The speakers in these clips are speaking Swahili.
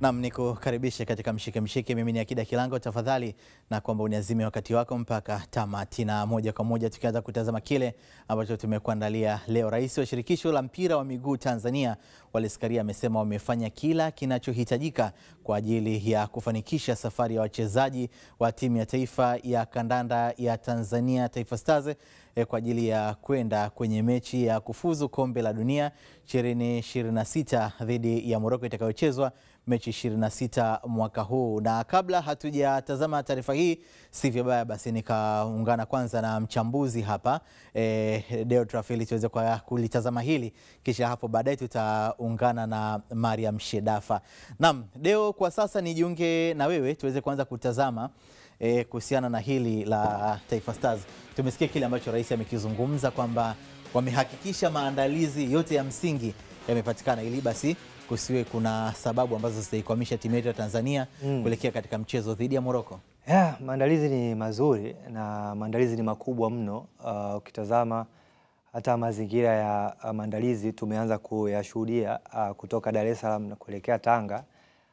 Naam, nikukaribisha katika mshike. Mimi ni Akida Kilango, tafadhali na kwamba uniazime wakati wako mpaka tamati, na moja kwa moja tukianza kutazama kile ambacho tumekuandalia leo. Rais wa shirikisho la mpira wa miguu Tanzania Wallace Karia amesema wamefanya kila kinachohitajika kwa ajili ya kufanikisha safari ya wachezaji wa timu ya taifa ya kandanda ya Tanzania Taifa Stars kwa ajili ya kwenda kwenye mechi ya kufuzu kombe la dunia 2026 dhidi ya Morocco itakayochezwa mechi 26 mwaka huu. Na kabla hatujatazama taarifa hii, si vibaya basi nikaungana kwanza na mchambuzi hapa Deo Trafili tuweze kwa kulitazama hili, kisha hapo baadaye tutaungana na Mariam Shedafa. Naam, Deo, kwa sasa nijiunge na wewe tuweze kuanza kutazama kuhusiana na hili la Taifa Stars. Tumesikia kile ambacho rais amekizungumza kwamba wamehakikisha maandalizi yote ya msingi yamepatikana ili basi kusiwe kuna sababu ambazo zitaikwamisha timu yetu ya Tanzania kuelekea katika mchezo dhidi ya Morocco. Maandalizi ni mazuri na maandalizi ni makubwa mno. Ukitazama hata mazingira ya maandalizi tumeanza kuyashuhudia kutoka Dar es Salaam na kuelekea Tanga.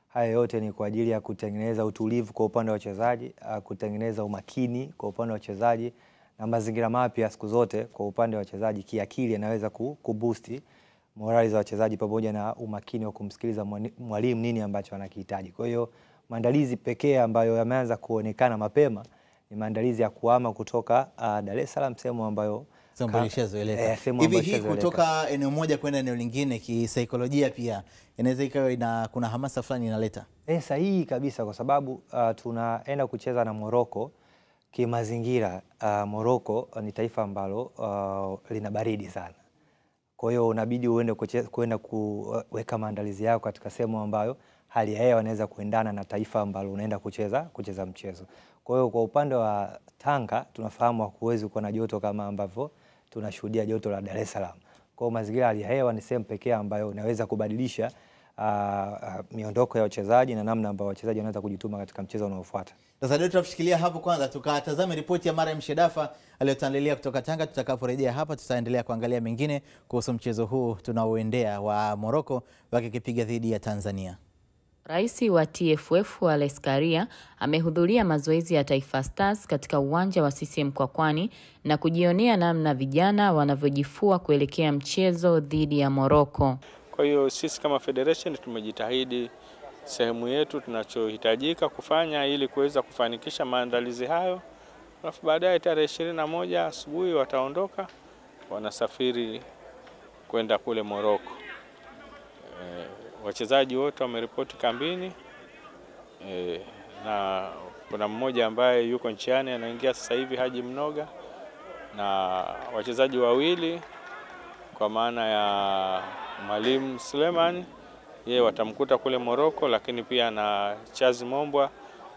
Haya yote ni kwa ajili ya kutengeneza utulivu kwa upande wa wachezaji, kutengeneza umakini kwa upande wa wachezaji na mazingira mapya siku zote kwa upande wa wachezaji kiakili yanaweza kuboost morali za wachezaji pamoja na umakini wa kumsikiliza mwalimu nini ambacho anakihitaji. Kwa hiyo maandalizi pekee ambayo yameanza kuonekana mapema ni maandalizi ya kuhama kutoka Dar es Salaam, sehemu ambayo hivi hii kutoka eneo moja kwenda eneo lingine kisaikolojia pia inaweza ikawa kuna hamasa fulani inaleta. Sahihi kabisa, kwa sababu tunaenda kucheza na Morocco. Kimazingira Morocco ni taifa ambalo lina baridi sana. Kwa hiyo unabidi uende kwenda kuweka maandalizi yako katika sehemu ambayo hali ya hewa inaweza kuendana na taifa ambalo unaenda kucheza mchezo. Kwa hiyo kwa upande wa Tanga tunafahamu hakuwezi kuwa na joto kama ambavyo tunashuhudia joto la Dar es Salaam. Kwa hiyo mazingira hali ya hewa ni sehemu pekee ambayo unaweza kubadilisha miondoko ya wachezaji na namna ambayo wachezaji wanaweza kujituma katika mchezo unaofuata. Sasa ndio tunafikiria hapo, kwanza tukatazame ripoti ya Mariam Shedafa aliyotandalia kutoka Tanga. Tutakaporejea hapa tutaendelea kuangalia mengine kuhusu mchezo huu tunaoendea wa Morocco wakipiga dhidi ya Tanzania. Rais wa TFF Wallace Karia amehudhuria mazoezi ya Taifa Stars katika uwanja wa CCM Mkwakwani na kujionea namna vijana wanavyojifua kuelekea mchezo dhidi ya Morocco. Kwa hiyo sisi kama federation tumejitahidi sehemu yetu tunachohitajika kufanya ili kuweza kufanikisha maandalizi hayo. Alafu baadaye tarehe 21 asubuhi wataondoka, wanasafiri kwenda kule Morocco. Wachezaji wote wameripoti kambini, na kuna mmoja ambaye yuko njiani anaingia sasa hivi, Haji Mnoga, na wachezaji wawili kwa maana ya Mwalimu Suleiman, yeye watamkuta kule Morocco, lakini pia na Chazi Mombwa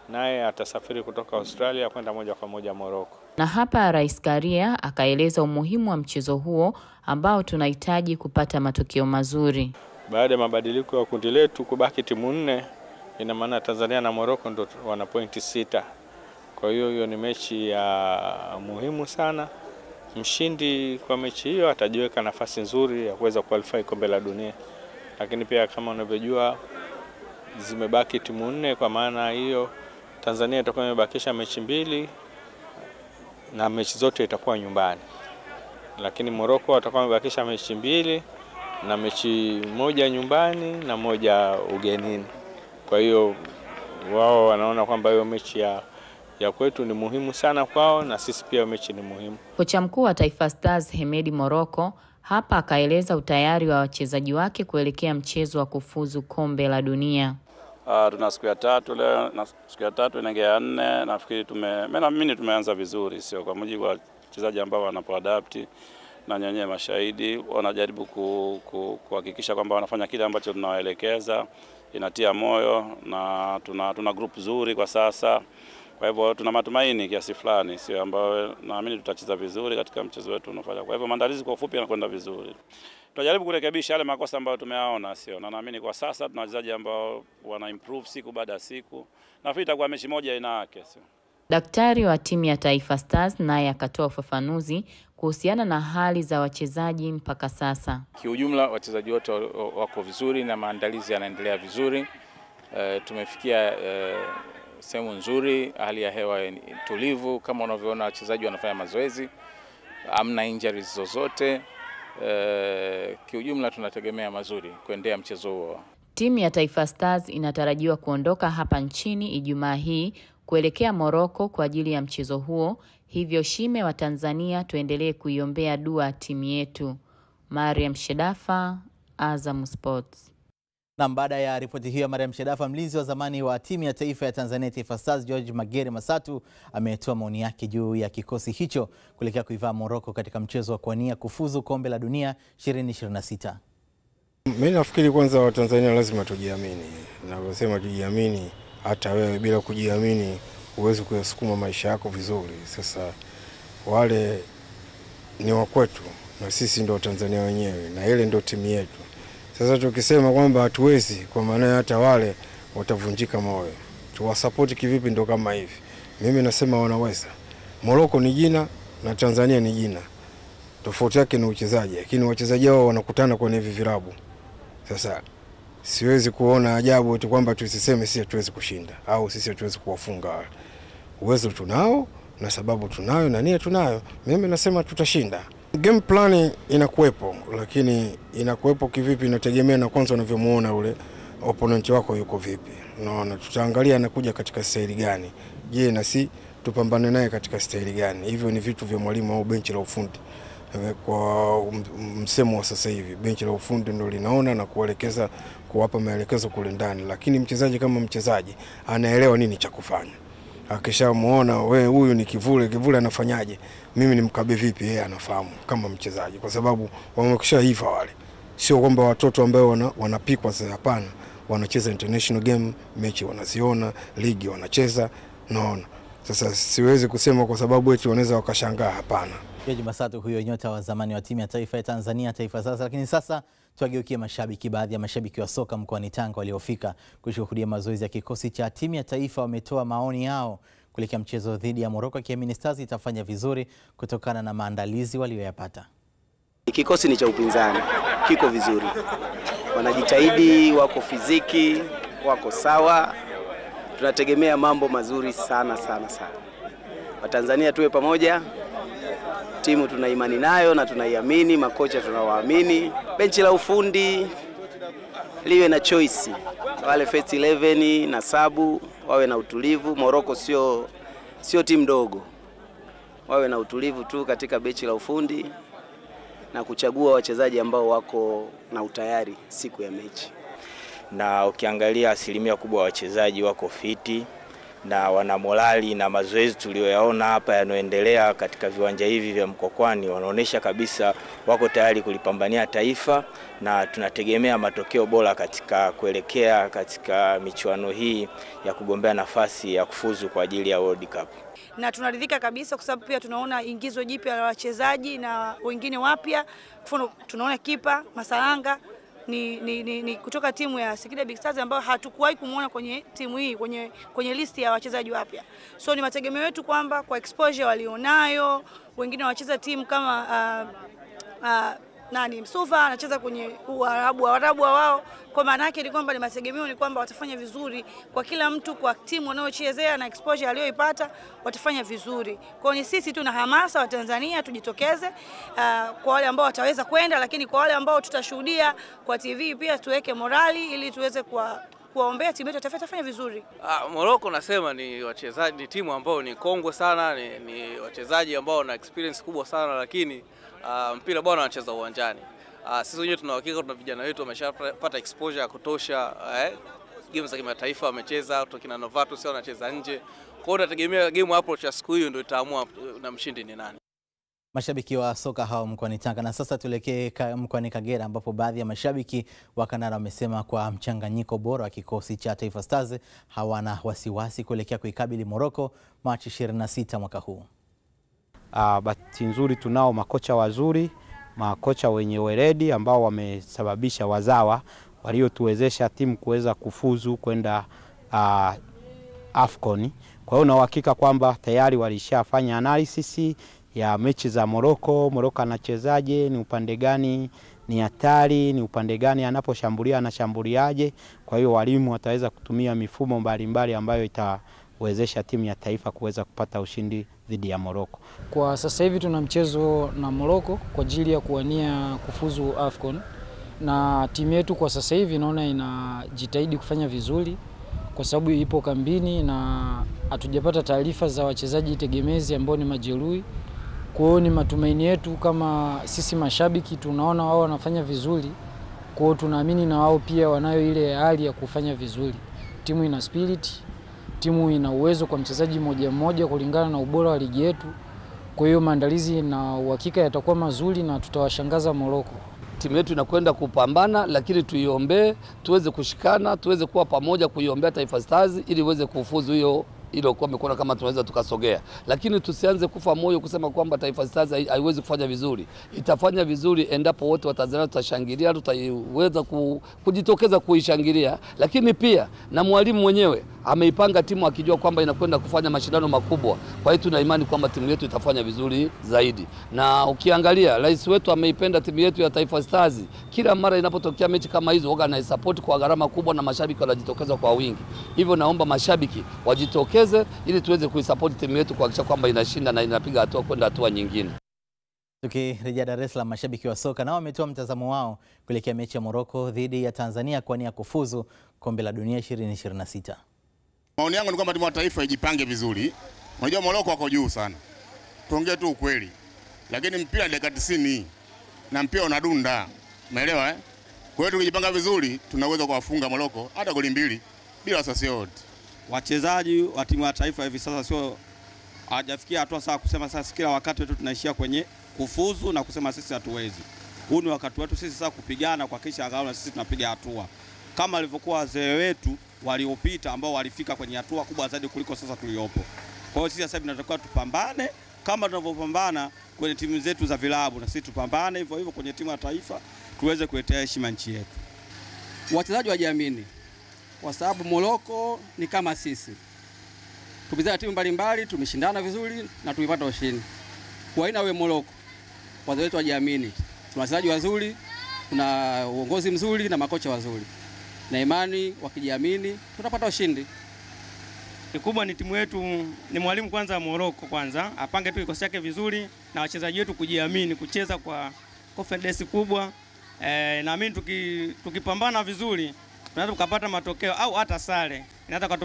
naye atasafiri kutoka Australia kwenda moja kwa moja Morocco. Na hapa Rais Karia akaeleza umuhimu wa mchezo huo ambao tunahitaji kupata matokeo mazuri. Baada ya mabadiliko ya kundi letu kubaki timu 4, ina maana Tanzania na Morocco ndio wana pointi 6. Kwa hiyo ni mechi ya muhimu sana. Mshindi kwa mechi hiyo atajiweka nafasi nzuri ya kuweza qualify kombe la dunia. Lakini pia kama unavyojua zimebaki timu 4, kwa maana hiyo Tanzania itakuwa imebakisha mechi 2 na mechi zote itakuwa nyumbani. Lakini Morocco watakuwa wamebakisha mechi 2 na mechi 1 nyumbani na 1 ugenini. Kwa hiyo wao wanaona kwamba hiyo mechi ya kwetu ni muhimu sana kwao, na sisi pia mechi ni muhimu. Kocha mkuu wa Taifa Stars Hemedi Morocco hapa akaeleza utayari wa wachezaji wake kuelekea mchezo wa kufuzu kombe la dunia. Tuna siku ya 3 leo na siku ya 3 inaingia ya 4. Nafikiri tumeanza vizuri, sio kwa mujibu wa wachezaji ambao wanapoadapt na nyenye mashahidi wanajaribu kuhakikisha kwamba wanafanya kile ambacho tunawaelekeza. Inatia moyo na tuna group nzuri kwa sasa. Kwa hivyo tuna matumaini kiasi fulani, sio ambao naamini tutacheza vizuri katika mchezo wetu unaofanya. Kwa hivyo maandalizi kwa ufupi yanakwenda vizuri. Tunajaribu kurekebisha yale makosa ambayo tumeyaona, sio, na naamini kwa sasa tuna wachezaji ambao wana improve siku baada ya siku. Nafikiri itakuwa mechi moja ina yake, sio. Daktari wa timu ya Taifa Stars naye akatoa ufafanuzi kuhusiana na hali za wachezaji mpaka sasa. Kiujumla wachezaji wote wako vizuri na maandalizi yanaendelea vizuri. Tumefikia sehemu nzuri, hali ya hewa tulivu, kama unavyoona wachezaji wanafanya mazoezi, hamna injuries zozote. Kiujumla tunategemea mazuri kuendea mchezo huo. Timu ya Taifa Stars inatarajiwa kuondoka hapa nchini Ijumaa hii kuelekea Morocco kwa ajili ya mchezo huo. Hivyo Shime wa Tanzania, tuendelee kuiombea dua timu yetu. Mariam Shedafa, Azam Sports. Na baada ya ripoti hiyo Mariam Shedafa, mlinzi wa zamani wa timu ya taifa ya Tanzania Taifa Stars George Magere Masatu ametoa maoni yake juu ya kikosi hicho kuelekea kuivaa Morocco katika mchezo wa kuania kufuzu kombe la dunia 2026. Mimi nafikiri kwanza wa Tanzania lazima tujiamini. Navyosema tujiamini, hata wewe bila kujiamini huwezi kusukuma maisha yako vizuri. Sasa wale ni wa kwetu na sisi ndio Tanzania wenyewe na ile ndio timu yetu. Sasa tukisema kwamba hatuwezi, kwa maana hata wale watavunjika moyo. Tuwasupport kivipi? Ndio kama hivi. Mimi nasema wanaweza. Morocco ni jina na Tanzania ni jina. Tofauti yake ni uchezaji, lakini wachezaji wao wanakutana kwenye hivi vilabu. Sasa siwezi kuona ajabu eti kwamba tusiseme sisi hatuwezi kushinda au sisi hatuwezi kuwafunga wale. Uwezo tunao na sababu tunayo na nia tunayo. Mimi nasema tutashinda. Game plan inakuwepo, lakini inakuwepo kivipi inategemea na kwanza unavyomuona ule opponent wako yuko vipi. Unaona, tutaangalia anakuja katika staili gani. Je, na si tupambane naye katika staili gani? Hivyo ni vitu vya mwalimu au benchi la ufundi. Kwa msemo wa sasa hivi benchi la ufundi ndio linaona na kuelekeza, kuwapa maelekezo kule ndani, lakini mchezaji kama mchezaji anaelewa nini cha kufanya. Akishamuona wewe huyu ni kivule anafanyaje, mimi nimkabe vipi, yeye anafahamu kama mchezaji, kwa sababu wamekishaiva wale. Sio kwamba watoto ambao wanapikwa sasa, hapana. Wanacheza international game, mechi wanaziona, ligi wanacheza, naona. Sasa siwezi kusema kwa sababu eti wanaweza wakashangaa, hapana. George Masatu huyo nyota wa zamani wa timu ya taifa ya Tanzania Taifa Stars. Lakini sasa tuageukie mashabiki. Baadhi ya mashabiki wa soka mkoani Tanga waliofika kushuhudia mazoezi ya kikosi cha timu ya taifa wametoa maoni yao kuelekea mchezo dhidi ya Morocco, kiamini Stars itafanya vizuri kutokana na maandalizi walioyapata. Kikosi ni cha upinzani, kiko vizuri. Wanajitahidi, wako fiziki, wako sawa. Tunategemea mambo mazuri sana. Watanzania tuwe pamoja. Timu tuna imani nayo na tunaiamini, makocha tunawaamini. Benchi la ufundi liwe na choice. Wale first 11 na sabu wawe na utulivu. Morocco sio timu ndogo. Wawe na utulivu tu katika benchi la ufundi na kuchagua wachezaji ambao wako na utayari siku ya mechi. Na ukiangalia asilimia kubwa wachezaji wako fiti na wana morali, na mazoezi tuliyoyaona hapa yanayoendelea katika viwanja hivi vya Mkwakwani wanaonesha kabisa wako tayari kulipambania taifa, na tunategemea matokeo bora katika kuelekea katika michuano hii ya kugombea nafasi ya kufuzu kwa ajili ya World Cup. Na tunaridhika kabisa kwa sababu pia tunaona ingizo jipya la wachezaji na wengine wapya. Mfano tunaona kipa Masalanga ni kutoka timu ya Singida Big Stars ambayo hatukuwahi kumuona kwenye timu hii kwenye listi ya wachezaji wapya. So ni mategemeo yetu kwamba kwa exposure walionayo, wengine wanacheza timu kama Msuva anacheza kwenye Waarabu wao. Kwa maana yake ni kwamba ni mategemeo ni kwamba watafanya vizuri kwa kila mtu, kwa timu wanaochezea na exposure aliyoipata watafanya vizuri. Kwa hiyo sisi tuna hamasa wa Tanzania tujitokeze, kwa wale ambao wataweza kwenda, lakini kwa wale ambao tutashuhudia kwa TV pia tuweke morali ili tuweze kuwaombea timu yetu tafanya vizuri. Morocco nasema ni wachezaji, ni timu ambao ni kongwe sana, ni wachezaji ambao wana experience kubwa sana, lakini mpira bwana wanacheza uwanjani. Sisi wenyewe tuna uhakika tuna vijana wetu wameshapata exposure ya kutosha, game za kimataifa wamecheza, tukina Novatus wanacheza nje. Kwa hiyo tunategemea game approach ya siku hiyo ndio itaamua na mshindi ni nani. Mashabiki wa soka hao mkoani Tanga. Na sasa tuelekee mkoani Kagera ambapo baadhi ya mashabiki wa Kandanda wamesema kwa mchanganyiko bora wa kikosi cha Taifa Stars hawana wasiwasi kuelekea kuikabili Morocco Machi 26 mwaka huu. Bahati nzuri tunao makocha wazuri, makocha wenye weledi ambao wamesababisha wazawa waliotuwezesha timu kuweza kufuzu kwenda AFCON. Kwa hiyo na uhakika kwamba tayari walishafanya analysis ya mechi za Morocco anachezaje, ni upande gani, ni hatari, ni upande gani anaposhambulia anashambuliaje. Kwa hiyo walimu wataweza kutumia mifumo mbalimbali ambayo itawezesha timu ya taifa kuweza kupata ushindi dhidi ya Morocco. Kwa sasa hivi tuna mchezo na Morocco kwa ajili ya kuwania kufuzu AFCON, na timu yetu kwa sasa hivi naona inajitahidi kufanya vizuri kwa sababu ipo kambini na hatujapata taarifa za wachezaji tegemezi ambao ni majeruhi. Kwa hiyo ni matumaini yetu kama sisi mashabiki tunaona wao wanafanya vizuri, kwa hiyo tunaamini na wao pia wanayo ile hali ya kufanya vizuri. Timu ina spirit, timu ina uwezo kwa mchezaji mmoja mmoja kulingana na ubora wa ligi yetu. Kwa hiyo maandalizi na uhakika yatakuwa mazuri na tutawashangaza Morocco. Timu yetu inakwenda kupambana, lakini tuiombee, tuweze kushikana, tuweze kuwa pamoja kuiombea Taifa Stars ili iweze kufuzu hiyo ile kwa mikono kama tunaweza tukasogea. Lakini tusianze kufa moyo kusema kwamba Taifa Stars haiwezi kufanya vizuri. Itafanya vizuri endapo wote wa Tanzania tutashangilia, tutaweza kujitokeza kuishangilia. Lakini pia na mwalimu mwenyewe ameipanga timu akijua kwamba inakwenda kufanya mashindano makubwa. Kwa hiyo tuna imani kwamba timu yetu itafanya vizuri zaidi. Na ukiangalia rais wetu ameipenda timu yetu ya Taifa Stars. Kila mara inapotokea mechi kama hizo waga na support kwa gharama kubwa na mashabiki wanajitokeza kwa wingi. Hivyo naomba mashabiki wajitokeze ili tuweze kuisupport timu yetu kuhakikisha kwamba inashinda na inapiga hatua kwenda hatua nyingine. Tukirejea Dar es Salaam, mashabiki wa soka nao wametoa mtazamo wao kuelekea mechi ya Morocco dhidi ya Tanzania kwa nia kufuzu kombe la dunia 2026. Maoni yangu ni kwamba timu ya taifa ijipange vizuri. Unajua Morocco wako juu sana. Tuongee tu ukweli. Lakini mpira dakika 90 na mpira unadunda. Umeelewa eh? Kwa hiyo tukijipanga vizuri tunaweza kuwafunga Morocco hata goli 2 bila wasiwasi wote. Wachezaji wa timu ya taifa hivi sasa sio hajafikia hatua sasa kusema sasa kila wakati wetu tunaishia kwenye kufuzu na kusema sisi hatuwezi. Huu ni wakati wetu sisi sasa kupigana kwa kisha angalau sisi tunapiga hatua. Kama alivyokuwa wazee wetu waliopita ambao walifika kwenye hatua kubwa zaidi kuliko sasa tuliopo. Kwa hiyo sisi sasa tunatakiwa tupambane kama tunavyopambana kwenye timu zetu za vilabu, na sisi tupambane hivyo hivyo kwenye timu ya taifa tuweze kuletea heshima nchi yetu. Wachezaji wajiamini kwa sababu Morocco ni kama sisi. Tumezaa timu mbalimbali, tumeshindana vizuri na tumepata ushindi. Kwa ina we Morocco, wachezaji wetu wajiamini. Tuna wachezaji wazuri, tuna uongozi mzuri na makocha wazuri. Na imani wakijiamini tutapata ushindi. Kikubwa ni timu yetu, ni mwalimu kwanza wa Morocco kwanza, apange tu kikosi chake vizuri na wachezaji wetu kujiamini, kucheza kwa confidence kubwa. Naamini tukipambana vizuri tunaweza tukapata matokeo au hata sare. Inaweza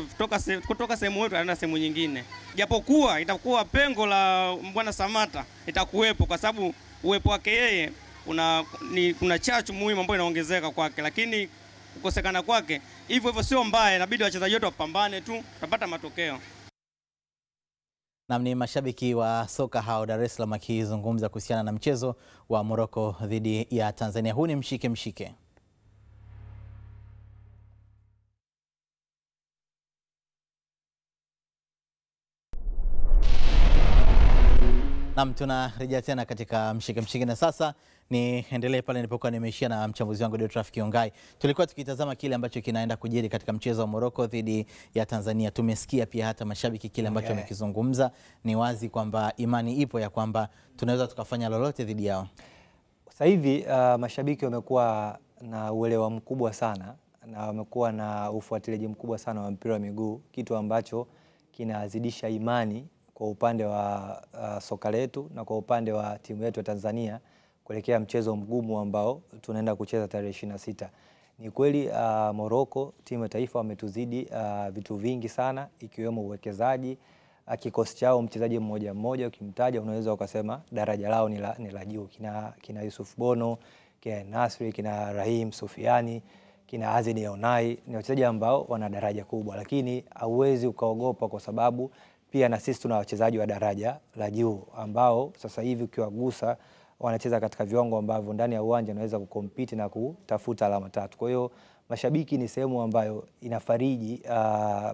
kutoka sehemu yetu hadi sehemu nyingine. Japokuwa itakuwa pengo la Mbwana Samata itakuwepo kwa sababu uwepo wake yeye kuna chachu muhimu ambayo inaongezeka kwake, lakini kukosekana kwake hivyo sio mbaya, inabidi wachezaji wetu wapambane tu tutapata matokeo. Ni mashabiki wa soka hao Dar es Salaam akizungumza kuhusiana na mchezo wa Morocco dhidi ya Tanzania. Huu ni mshike. Tunarejea tena katika mshike na sasa niendelee pale nilipokuwa nimeishia na mchambuzi wangu Deotraf Kiongai. Tulikuwa tukitazama kile ambacho kinaenda kujiri katika mchezo wa Morocco dhidi ya Tanzania. Tumesikia pia hata mashabiki kile ambacho wamekizungumza. Ni wazi kwamba imani ipo ya kwamba tunaweza tukafanya lolote dhidi yao. Sasa hivi mashabiki wamekuwa na uelewa mkubwa sana na wamekuwa na ufuatiliaji mkubwa sana wa mpira wa miguu, kitu ambacho kinazidisha imani kwa upande wa soka letu na kwa upande wa timu yetu ya Tanzania kuelekea mchezo mgumu ambao tunaenda kucheza tarehe 26. Ni kweli Morocco timu ya taifa wametuzidi vitu vingi sana ikiwemo uwekezaji. Kikosi chao mchezaji mmoja mmoja ukimtaja unaweza ukasema daraja lao ni la juu. Kina Yusuf Bono, kina Nasri, kina Rahim Sufiani, kina Azid Onai, ni wachezaji ambao wana daraja kubwa, lakini hauwezi ukaogopa kwa sababu pia na sisi tuna wachezaji wa daraja la juu ambao sasa hivi ukiwagusa wanacheza katika viwango ambavyo ndani ya uwanja wanaweza kukompiti na kutafuta alama 3. Kwa hiyo mashabiki ni sehemu ambayo inafariji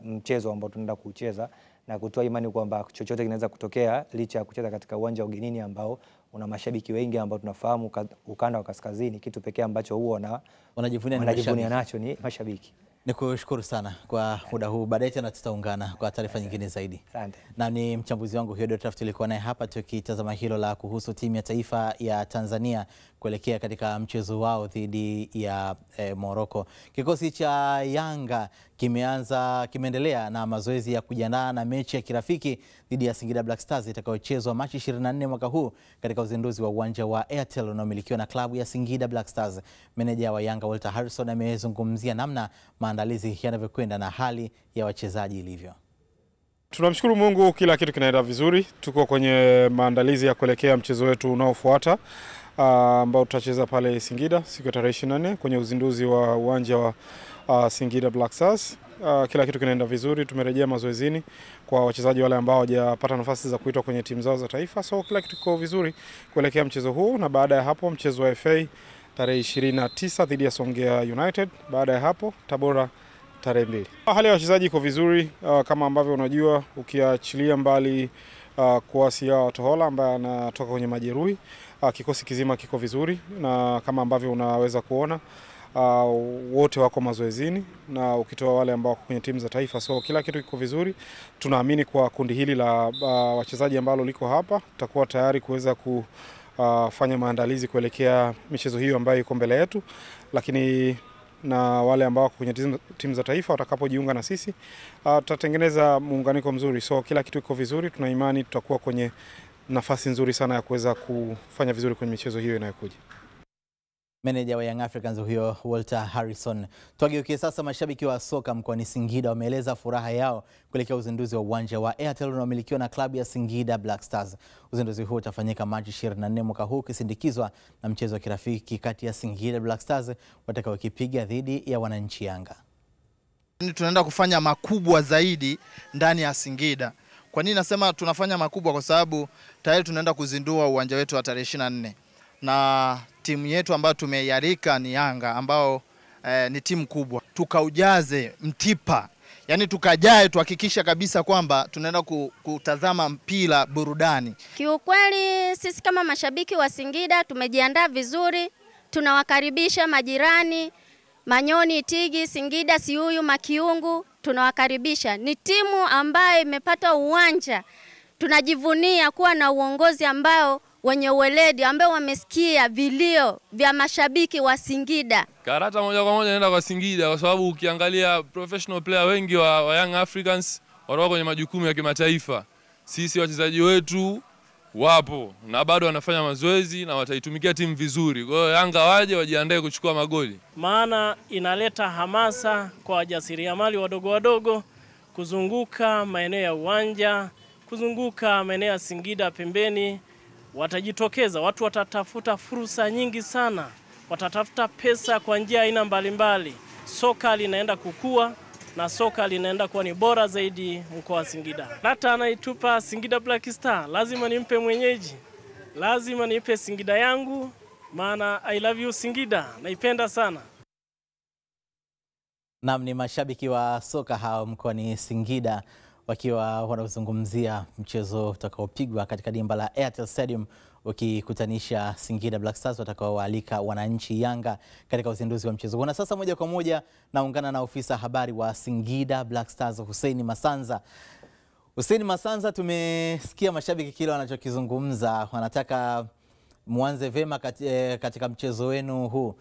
mchezo ambao tunaenda kucheza na kutoa imani kwamba chochote kinaweza kutokea licha ya kucheza katika uwanja wa ugenini ambao una mashabiki wengi ambao tunafahamu ukanda wa kaskazini kitu pekee ambacho huo wanajivunia nacho ni mashabiki. Nikushukuru sana kwa muda huu. Baadaye tena tutaungana kwa taarifa nyingine zaidi. Asante. Na ni mchambuzi wangu Theodore Taft, tulikuwa naye hapa tukitazama hilo la kuhusu timu ya taifa ya Tanzania kuelekea katika mchezo wao dhidi ya Morocco. Kikosi cha Yanga kimeendelea na mazoezi ya kujiandaa na mechi ya kirafiki dhidi ya Singida Black Stars itakayochezwa Machi 24 mwaka huu katika uzinduzi wa uwanja wa Airtel unaomilikiwa na klabu ya Singida Black Stars. Meneja wa Yanga Walter Harrison amezungumzia namna maandalizi yanavyokwenda na hali ya wachezaji ilivyo. Tunamshukuru Mungu, kila kitu kinaenda vizuri. Tuko kwenye maandalizi ya kuelekea mchezo wetu unaofuata ambao tutacheza pale Singida siku ya tarehe 24 kwenye uzinduzi wa uwanja wa Singida Black Stars. Kila kitu kinaenda vizuri, tumerejea mazoezini kwa wachezaji wale ambao hawajapata nafasi za kuitwa kwenye timu zao za taifa. So kila kitu kiko vizuri kuelekea mchezo huu, na baada ya hapo mchezo wa FA tarehe 29 dhidi ya Songea United. Baada ya hapo Tabora tarehe 2. Hali ya wachezaji iko vizuri kama ambavyo unajua, ukiachilia mbali Kwasi ya Tohola ambaye anatoka kwenye majeruhi, kikosi kizima kiko vizuri, na kama ambavyo unaweza kuona wote wako mazoezini, na ukitoa wale ambao wako kwenye timu za taifa. So kila kitu kiko vizuri. Tunaamini kwa kundi hili la wachezaji ambalo liko hapa tutakuwa tayari kuweza kufanya maandalizi kuelekea michezo hiyo ambayo iko mbele yetu, lakini na wale ambao wako kwenye timu za taifa watakapojiunga na sisi tutatengeneza muunganiko mzuri. So kila kitu kiko vizuri, tuna imani tutakuwa kwenye nafasi nzuri sana ya kuweza kufanya vizuri kwenye michezo hiyo inayokuja. Meneja wa Young Africans huyo Walter Harrison. Tuageukie sasa mashabiki wa soka mkoani Singida wameeleza furaha yao kuelekea uzinduzi wa uwanja wa Airtel unaomilikiwa na klabu ya Singida Black Stars. Uzinduzi huo utafanyika Machi 24 mwaka huu, ukisindikizwa na mchezo wa kirafiki kati ya Singida Black Stars watakaokipiga dhidi ya wananchi Yanga. Tunaenda kufanya makubwa zaidi ndani ya Singida. Kwa nini nasema tunafanya makubwa? Kwa sababu tayari tunaenda kuzindua uwanja wetu wa tarehe 24. Na timu yetu ambayo tumeialika ni Yanga ambao ni timu kubwa. Tukaujaze mtipa. Yaani tukajae, tuhakikisha kabisa kwamba tunaenda kutazama mpira burudani. Kiukweli sisi kama mashabiki wa Singida tumejiandaa vizuri. Tunawakaribisha majirani, Manyoni, Tigi, Singida, Siuyu, Makiungu, tunawakaribisha. Ni timu ambayo imepata uwanja. Tunajivunia kuwa na uongozi ambao wenye uweledi, ambao wamesikia vilio vya mashabiki wa Singida. Karata moja kwa moja naenda kwa Singida kwa sababu ukiangalia professional player wengi wa Young Africans wako kwenye majukumu ya kimataifa. Sisi wachezaji wetu wapo na bado wanafanya mazoezi na wataitumikia timu vizuri. Kwa hiyo Yanga waje wajiandae kuchukua magoli. Maana inaleta hamasa kwa wajasiriamali wadogo wadogo kuzunguka maeneo ya uwanja, kuzunguka maeneo ya Singida pembeni. Watajitokeza, watu watatafuta fursa nyingi sana, watatafuta pesa kwa njia aina mbalimbali. Soka linaenda kukua na soka linaenda kuwa ni bora zaidi mkoa wa Singida. Hata anaitupa Singida Black Star, lazima nimpe mwenyeji, lazima nipe Singida yangu, maana I love you Singida, naipenda sana. Naam, ni mashabiki wa soka hao mkoani Singida wakiwa wanazungumzia mchezo utakaopigwa katika dimba la Airtel Stadium, ukikutanisha Singida Black Stars watakaowaalika wananchi Yanga katika uzinduzi wa mchezo. Na sasa moja kwa moja naungana na ofisa habari wa Singida Black Stars Hussein Masanza. Hussein Masanza, tumesikia mashabiki kile wanachokizungumza, wanataka muanze vema katika mchezo wenu huu.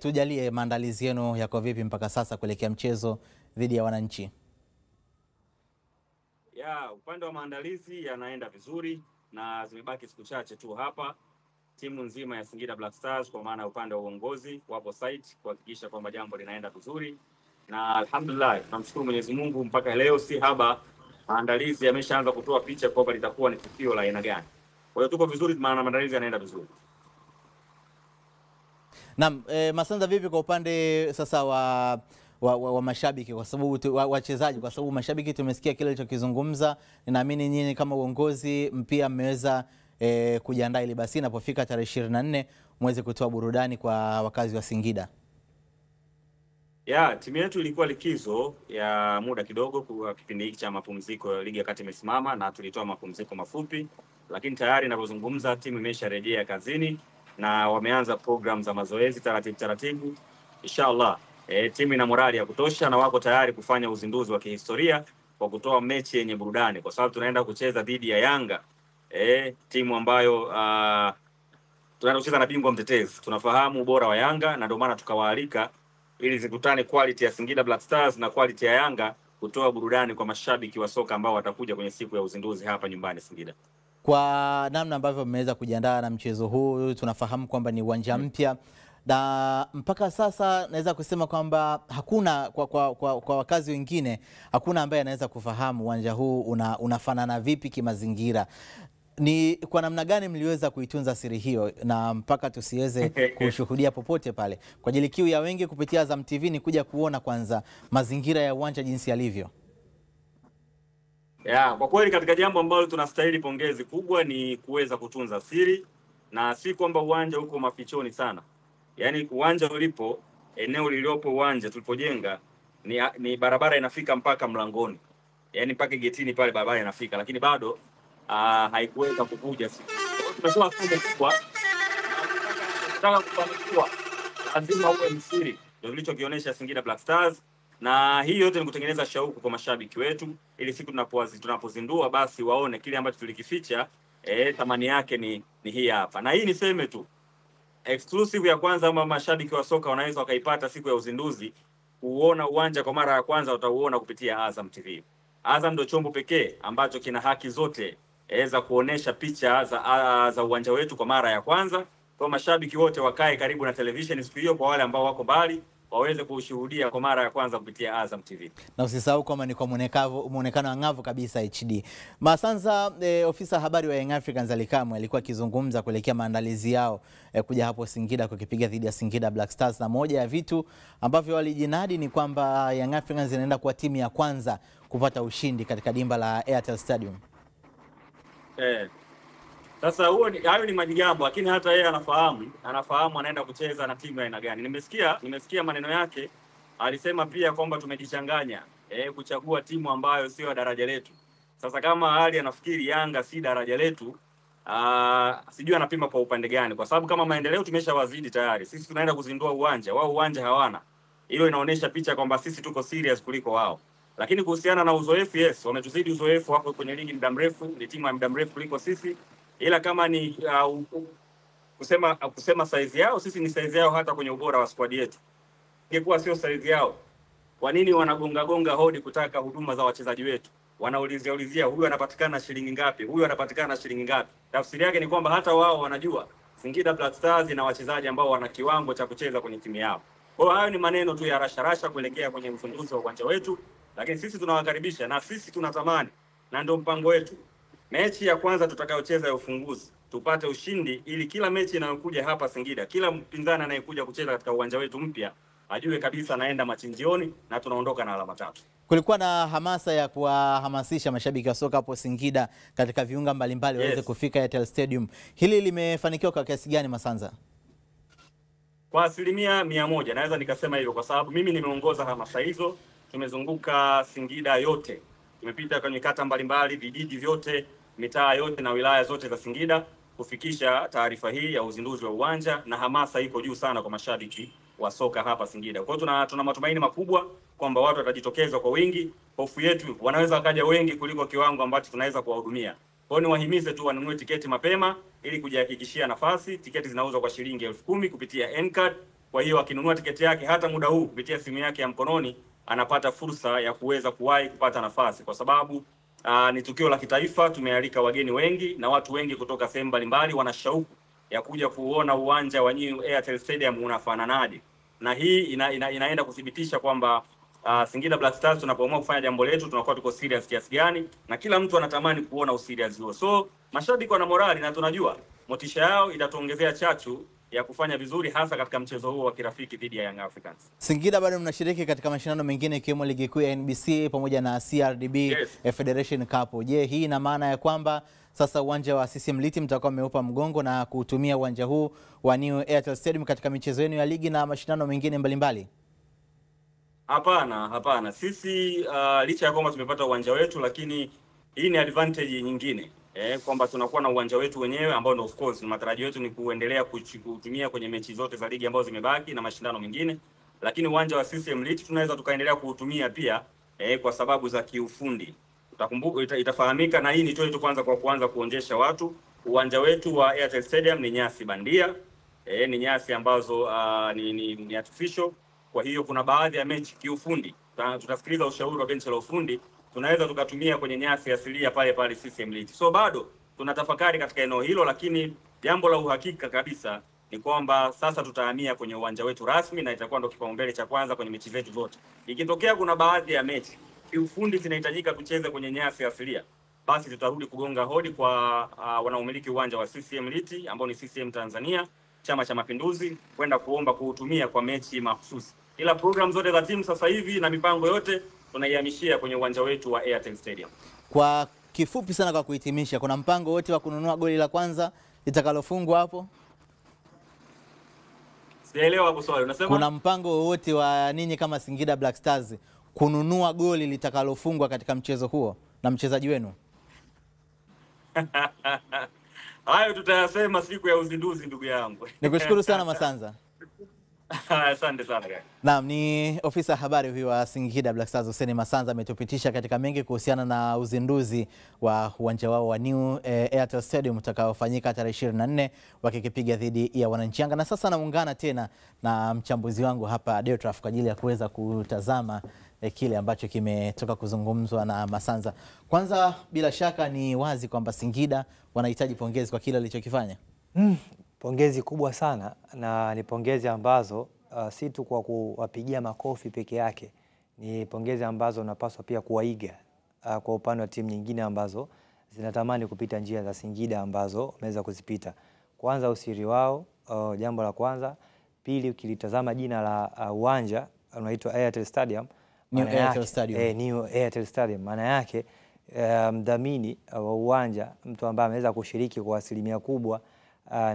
Tujalie maandalizi yenu yako vipi mpaka sasa kuelekea mchezo dhidi ya wananchi? Upande wa maandalizi yanaenda vizuri na zimebaki siku chache tu hapa. Timu nzima ya Singida Black Stars kwa maana upande wa uongozi wapo site kuhakikisha kwamba jambo linaenda vizuri. Na alhamdulillah tunamshukuru Mwenyezi Mungu mpaka leo si haba maandalizi yameshaanza kutoa picha kwamba litakuwa ni tukio la aina gani. Kwa hiyo tuko vizuri, maana maandalizi yanaenda vizuri. Naam, Masanza, vipi kwa upande sasa wa mashabiki, kwa sababu wachezaji, kwa sababu mashabiki tumesikia kile alichokizungumza, ninaamini nyinyi kama uongozi pia mmeweza kujiandaa ili basi inapofika tarehe 24 muweze kutoa burudani kwa wakazi wa Singida? Timu yetu ilikuwa likizo ya muda kidogo kwa kipindi hiki cha mapumziko ya ligi ya kati imesimama na tulitoa mapumziko mafupi, lakini tayari ninapozungumza timu imesharejea kazini na wameanza program za mazoezi taratibu. Inshallah timu ina morali ya kutosha na wako tayari kufanya uzinduzi wa kihistoria kwa kutoa mechi yenye burudani, kwa sababu tunaenda kucheza dhidi ya Yanga, timu ambayo tunaenda kucheza na bingwa mtetezi. Tunafahamu ubora wa Yanga na ndio maana tukawaalika ili zikutane quality ya Singida Black Stars na quality ya Yanga kutoa burudani kwa mashabiki wa soka ambao watakuja kwenye siku ya uzinduzi hapa nyumbani Singida. Kwa namna ambavyo mmeweza kujiandaa na mchezo huu, tunafahamu kwamba ni uwanja mpya na mpaka sasa naweza kusema kwamba hakuna kwa wakazi wengine hakuna ambaye anaweza kufahamu uwanja huu unafanana vipi kimazingira. Ni kwa namna gani mliweza kuitunza siri hiyo na mpaka tusiweze kushuhudia popote pale? Kwa ajili kiu ya wengi kupitia Azam TV ni kuja kuona kwanza mazingira ya uwanja jinsi yalivyo. Kwa kweli katika jambo ambalo tunastahili pongezi kubwa ni kuweza kutunza siri, na si kwamba uwanja uko mafichoni sana. Yaani uwanja ulipo, eneo liliopo uwanja tulipojenga ni barabara inafika mpaka mlangoni. Yaani mpaka getini pale barabara inafika, lakini bado haikuweza kuvuja siku. Tumetoa somo kubwa. Tunataka kufanikiwa, lazima uwe msiri. Ndio tulichokionyesha Singida Black Stars, na hii yote ni kutengeneza shauku kwa mashabiki wetu ili siku tunapozindua basi waone kile ambacho tulikificha, thamani yake ni hii hapa. Na hii niseme tu exclusive ya kwanza ama mashabiki wa soka wanaweza wakaipata siku ya uzinduzi. Kuona uwanja kwa mara ya kwanza utauona kupitia Azam TV. Azam ndio chombo pekee ambacho kina haki zote za kuonesha picha za uwanja wetu kwa mara ya kwanza. Kwa mashabiki wote wakae karibu na television siku hiyo, kwa wale ambao wako mbali waweze kushuhudia kwa mara ya kwanza kupitia Azam TV. Na usisahau kwamba ni kwa muonekano angavu kabisa HD. Masanza, ofisa habari wa Young Africans Alikamwe alikuwa akizungumza kuelekea maandalizi yao kuja hapo Singida kukipiga dhidi ya Singida Black Stars, na moja ya vitu ambavyo walijinadi ni kwamba Young Africans inaenda kuwa timu ya kwanza kupata ushindi katika dimba la Airtel Stadium. Sasa hayo ni majigambo, lakini hata yeye anafahamu anaenda kucheza na timu ya aina gani. Nimesikia maneno yake, alisema pia kwamba tumejichanganya kuchagua timu ambayo sio daraja letu. Sasa kama hali anafikiri Yanga si daraja letu, sijui anapima kwa upande gani, kwa sababu kama maendeleo tumeshawazidi tayari. Sisi tunaenda kuzindua uwanja, wao uwanja hawana. Hilo inaonyesha picha kwamba sisi tuko serious kuliko wao. Lakini kuhusiana na uzoefu, yes, wametuzidi uzoefu, wako kwenye ligi muda mrefu, ni timu ya muda mrefu kuliko sisi. Ila kama ni kusema size yao, sisi ni size yao hata kwenye ubora wa squad yetu. Ingekuwa sio size yao, kwa nini wanagonga hodi kutaka huduma za wachezaji wetu? Wanaulizia huyu anapatikana shilingi ngapi? Huyu anapatikana shilingi ngapi? Tafsiri yake ni kwamba hata wao wanajua Singida Black Stars ina wachezaji ambao wana kiwango cha kucheza kwenye timu yao. Kwa hiyo hayo ni maneno tu ya rasharasha kuelekea kwenye uzinduzi wa uwanja wetu, lakini sisi tunawakaribisha na sisi tunatamani, na ndio mpango wetu, mechi ya kwanza tutakayocheza ya ufunguzi tupate ushindi, ili kila mechi inayokuja hapa Singida, kila mpinzani anayekuja kucheza katika uwanja wetu mpya ajue kabisa anaenda machinjioni na tunaondoka na alama 3. Kulikuwa na hamasa ya kuwahamasisha mashabiki wa soka hapo Singida katika viunga mbalimbali waweze kufika Airtel Stadium. Hili limefanikiwa kwa kiasi gani, Masanza? Kwa 100% naweza nikasema hivyo, kwa sababu mimi nimeongoza hamasa hizo. Tumezunguka Singida yote, tumepita kwenye kata mbalimbali, vijiji vyote, mitaa yote na wilaya zote za Singida kufikisha taarifa hii ya uzinduzi wa uwanja, na hamasa iko juu sana kwa mashabiki wa soka hapa Singida. Kwa hiyo tuna matumaini makubwa kwamba watu watajitokeza kwa wingi. Hofu yetu wanaweza wakaja wengi kuliko kiwango ambacho tunaweza kuwahudumia. Kwa hiyo niwahimize tu wanunue tiketi mapema ili kujihakikishia nafasi. Tiketi zinauzwa kwa shilingi 10,000 kupitia N-Card. Kwa hiyo akinunua tiketi yake hata muda huu kupitia simu yake ya mkononi anapata fursa ya kuweza kuwahi kupata nafasi, kwa sababu ni tukio la kitaifa. Tumealika wageni wengi na watu wengi kutoka sehemu mbalimbali, wana shauku ya kuja kuona uwanja wa New Airtel Stadium unafananaje. Na hii inaenda kuthibitisha kwamba Singida Black Stars tunapoamua kufanya jambo letu tunakuwa tuko serious kiasi gani, na kila mtu anatamani kuona userious huo. So mashabiki wana morali na tunajua motisha yao itatuongezea chachu ya kufanya vizuri, hasa katika mchezo huo wa kirafiki dhidi ya Young Africans. Singida bado mnashiriki katika mashindano mengine ikiwemo ligi kuu ya NBC pamoja na CRDB Federation Cup. Je, hii ina maana ya kwamba sasa uwanja wa CCM Liti mtakuwa mmeupa mgongo na kutumia uwanja huu wa New Airtel Stadium katika michezo yenu ya ligi na mashindano mengine mbalimbali? Hapana. Sisi licha ya kwamba tumepata uwanja wetu, lakini hii ni advantage nyingine. Kwamba tunakuwa na uwanja wetu wenyewe ambao of course matarajio yetu ni kuendelea kutumia kwenye mechi zote za ligi ambazo zimebaki na mashindano mengine. lakini uwanja wa CCM Liti tunaweza tukaendelea kuutumia pia kwa sababu za kiufundi. Utakumbuka, itafahamika, na hii ni tu kwanza kwa kuanza kuonjesha watu, uwanja wetu wa Airtel Stadium ni nyasi bandia, ni nyasi ambazo ni artificial. Kwa hiyo kuna baadhi ya mechi kiufundi tutasikiliza ushauri wa benchi la ufundi, tunaweza tukatumia kwenye nyasi asilia pale pale CCM Liti. So bado tunatafakari katika eneo hilo, lakini jambo la uhakika kabisa ni kwamba sasa tutahamia kwenye uwanja wetu rasmi na itakuwa ndo kipaumbele cha kwanza kwenye mechi zetu zote. Ikitokea kuna baadhi ya mechi kiufundi zinahitajika tucheze kwenye nyasi asilia, basi tutarudi kugonga hodi kwa wanaomiliki uwanja wa CCM Liti ambao ni CCM Tanzania, Chama cha Mapinduzi, kwenda kuomba kuutumia kwa mechi mahususi. Ila program zote za timu sasa hivi na mipango yote tunaihamishia kwenye uwanja wetu wa Airtel Stadium. Kwa kifupi sana, kwa kuhitimisha, kuna mpango wote wa kununua goli la kwanza litakalofungwa hapo? Sielewa hapo swali. Unasema kuna mpango wote wa ninyi kama Singida Black Stars kununua goli litakalofungwa katika mchezo huo na mchezaji wenu? Hayo tutayasema siku ya uzinduzi, ndugu yangu. Nikushukuru sana Masanza. Asante sana. Naam, ni ofisa habari huyu wa Singida Black Stars Hussein Masanza ametupitisha katika mengi kuhusiana na uzinduzi wa uwanja wao wa New Airtel Stadium utakaofanyika tarehe 24 wakikipiga dhidi ya Wananchi Yanga. Na sasa naungana tena na mchambuzi wangu hapa Deotraf kwa ajili ya kuweza kutazama kile ambacho kimetoka kuzungumzwa na Masanza. Kwanza bila shaka ni wazi kwamba Singida wanahitaji pongezi kwa kile walichokifanya. Pongezi kubwa sana, na ni pongezi ambazo si tu kwa kuwapigia makofi peke yake, ni pongezi ambazo unapaswa pia kuwaiga kwa upande wa timu nyingine ambazo zinatamani kupita njia za Singida ambazo wameweza kuzipita. Kwanza usiri wao, jambo la kwanza. Pili, ukilitazama jina la uwanja unaitwa Airtel Stadium, New Airtel Stadium. New Airtel Stadium, maana yake mdhamini wa uwanja, mtu ambaye ameweza kushiriki kwa asilimia kubwa,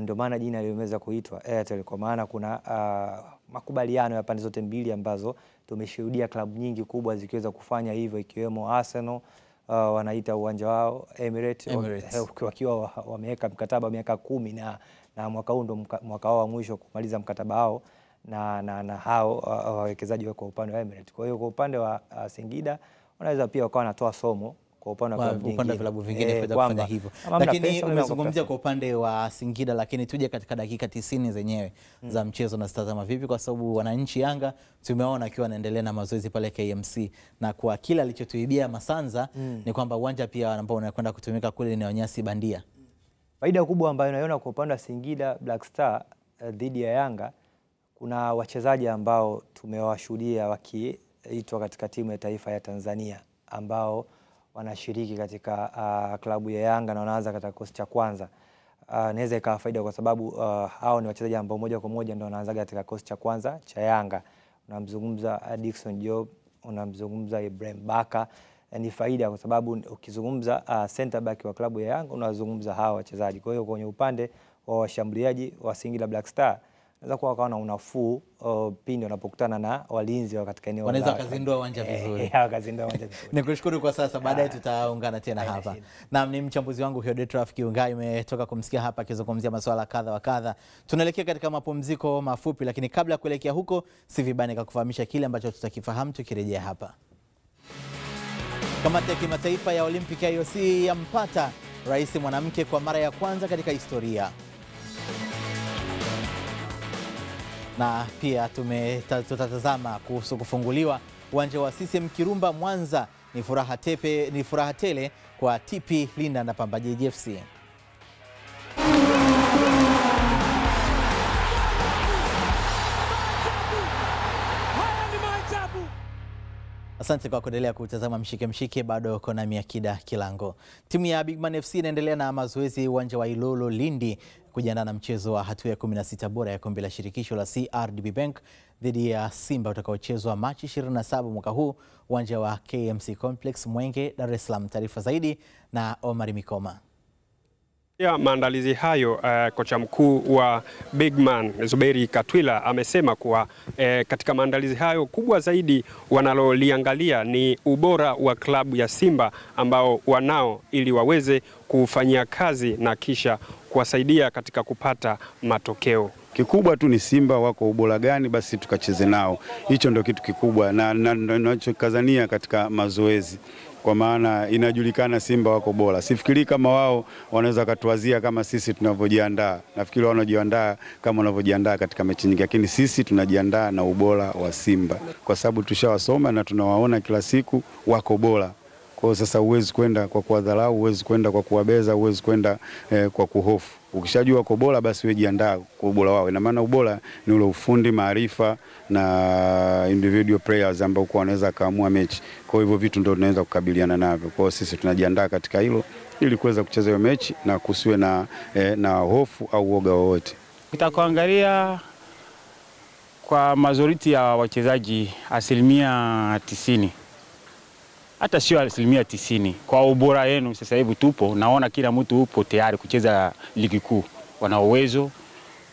ndio maana jina limeweza kuitwa Airtel, kwa maana kuna makubaliano ya pande zote mbili ambazo tumeshuhudia klabu nyingi kubwa zikiweza kufanya hivyo, ikiwemo Arsenal wanaita uwanja wao Emirates. Wakiwa wameweka mkataba miaka 10 na mwaka huu ndo mwaka wao wa mwisho kumaliza mkataba wao na hao wawekezaji wako upande wa Emirates. Kwa hiyo kwa upande wa Singida wanaweza pia wakawa wanatoa somo kwa upande wa vilabu vingine kuweza kufanya hivyo. Lakini umezungumzia kwa upande wa Singida, lakini tuje katika dakika 90 zenyewe za mchezo na stazama vipi, kwa sababu Wananchi Yanga tumeona akiwa anaendelea na mazoezi pale KMC, na kwa kila alichotuibia Masanza ni kwamba uwanja pia ambao unakwenda kutumika kule ni nyasi bandia. Faida kubwa ambayo naiona kwa upande wa Singida Black Star dhidi ya Yanga, kuna wachezaji ambao tumewashuhudia wakiitwa katika timu ya taifa ya Tanzania ambao wanashiriki katika klabu ya Yanga na wanaanza katika kikosi cha kwanza. Naweza ikawa faida kwa sababu hao ni wachezaji ambao moja kwa moja ndio wanaanza katika kikosi cha kwanza cha Yanga. Unamzungumza Dickson Job, unamzungumza Ibrahim Baka. Ni faida kwa sababu ukizungumza center back wa klabu ya Yanga unazungumza hao wachezaji. Kwa hiyo kwenye upande wa washambuliaji wa Singida Black Star naweza kuwa wakaona unafuu pindi wanapokutana na walinzi wa katika eneo. Wanaweza kazindua uwanja vizuri. Kazindua uwanja vizuri. Nikushukuru kwa sasa, baadaye tutaungana tena hapa. Naam, ni mchambuzi wangu Deotraf Kiungai, umetoka kumsikia hapa akizungumzia masuala kadha wa kadha. Tunaelekea katika mapumziko mafupi, lakini kabla ya kuelekea huko si vibaya kukufahamisha kile ambacho tutakifahamu tukirejea hapa. Kamati ya kimataifa ya Olympic IOC yampata rais mwanamke kwa mara ya kwanza katika historia. Na pia tutatazama kuhusu kufunguliwa uwanja wa CCM Kirumba Mwanza. Ni furaha tele kwa TP Linda na Pamba Jiji FC. Asante kwa kuendelea kutazama Mshike Mshike, bado kona Miakida Kilango. Timu ya Bigman FC inaendelea na mazoezi uwanja wa Ilolo Lindi kujiandaa na mchezo wa hatua ya 16 bora ya kombe la shirikisho la CRDB Bank dhidi ya Simba utakaochezwa Machi 27 mwaka huu uwanja wa KMC Complex Mwenge, Dar es Salaam. Taarifa zaidi na Omar Mikoma. Ya maandalizi hayo, kocha mkuu wa Bigman Zuberi Katwila amesema kuwa katika maandalizi hayo kubwa zaidi wanaloliangalia ni ubora wa klabu ya Simba ambao wanao, ili waweze kufanyia kazi na kisha kuwasaidia katika kupata matokeo. Kikubwa tu ni Simba wako ubora gani, basi tukacheze nao. Hicho ndio kitu kikubwa na ninachokazania katika mazoezi, kwa maana inajulikana Simba wako bora. Sifikiri kama wao wanaweza katuwazia kama sisi tunavyojiandaa. Nafikiri wanajiandaa kama wanavyojiandaa katika mechi nyingi, lakini sisi tunajiandaa na ubora wa Simba kwa sababu tushawasoma na tunawaona kila siku wako bora. Kwa sasa huwezi kwenda kwa kuwadharau, huwezi kwenda kwa kuwabeza, huwezi kwenda kwa kuhofu. Ukishajua wako bora, basi wewe jiandaa kwa ubora wao. Ina maana ubora ni ule ufundi, maarifa na individual players ambao kwa wanaweza kaamua mechi. Kwa hivyo vitu ndio tunaweza kukabiliana navyo. Kwa sisi tunajiandaa katika hilo ili kuweza kucheza hiyo mechi na kusiwe na hofu au uoga wowote. Nitakuangalia kwa majority ya wachezaji 90%. Hata sio 90%. Kwa ubora yenu sasa hivi tupo, naona kila mtu upo tayari kucheza ligi kuu. Wana uwezo.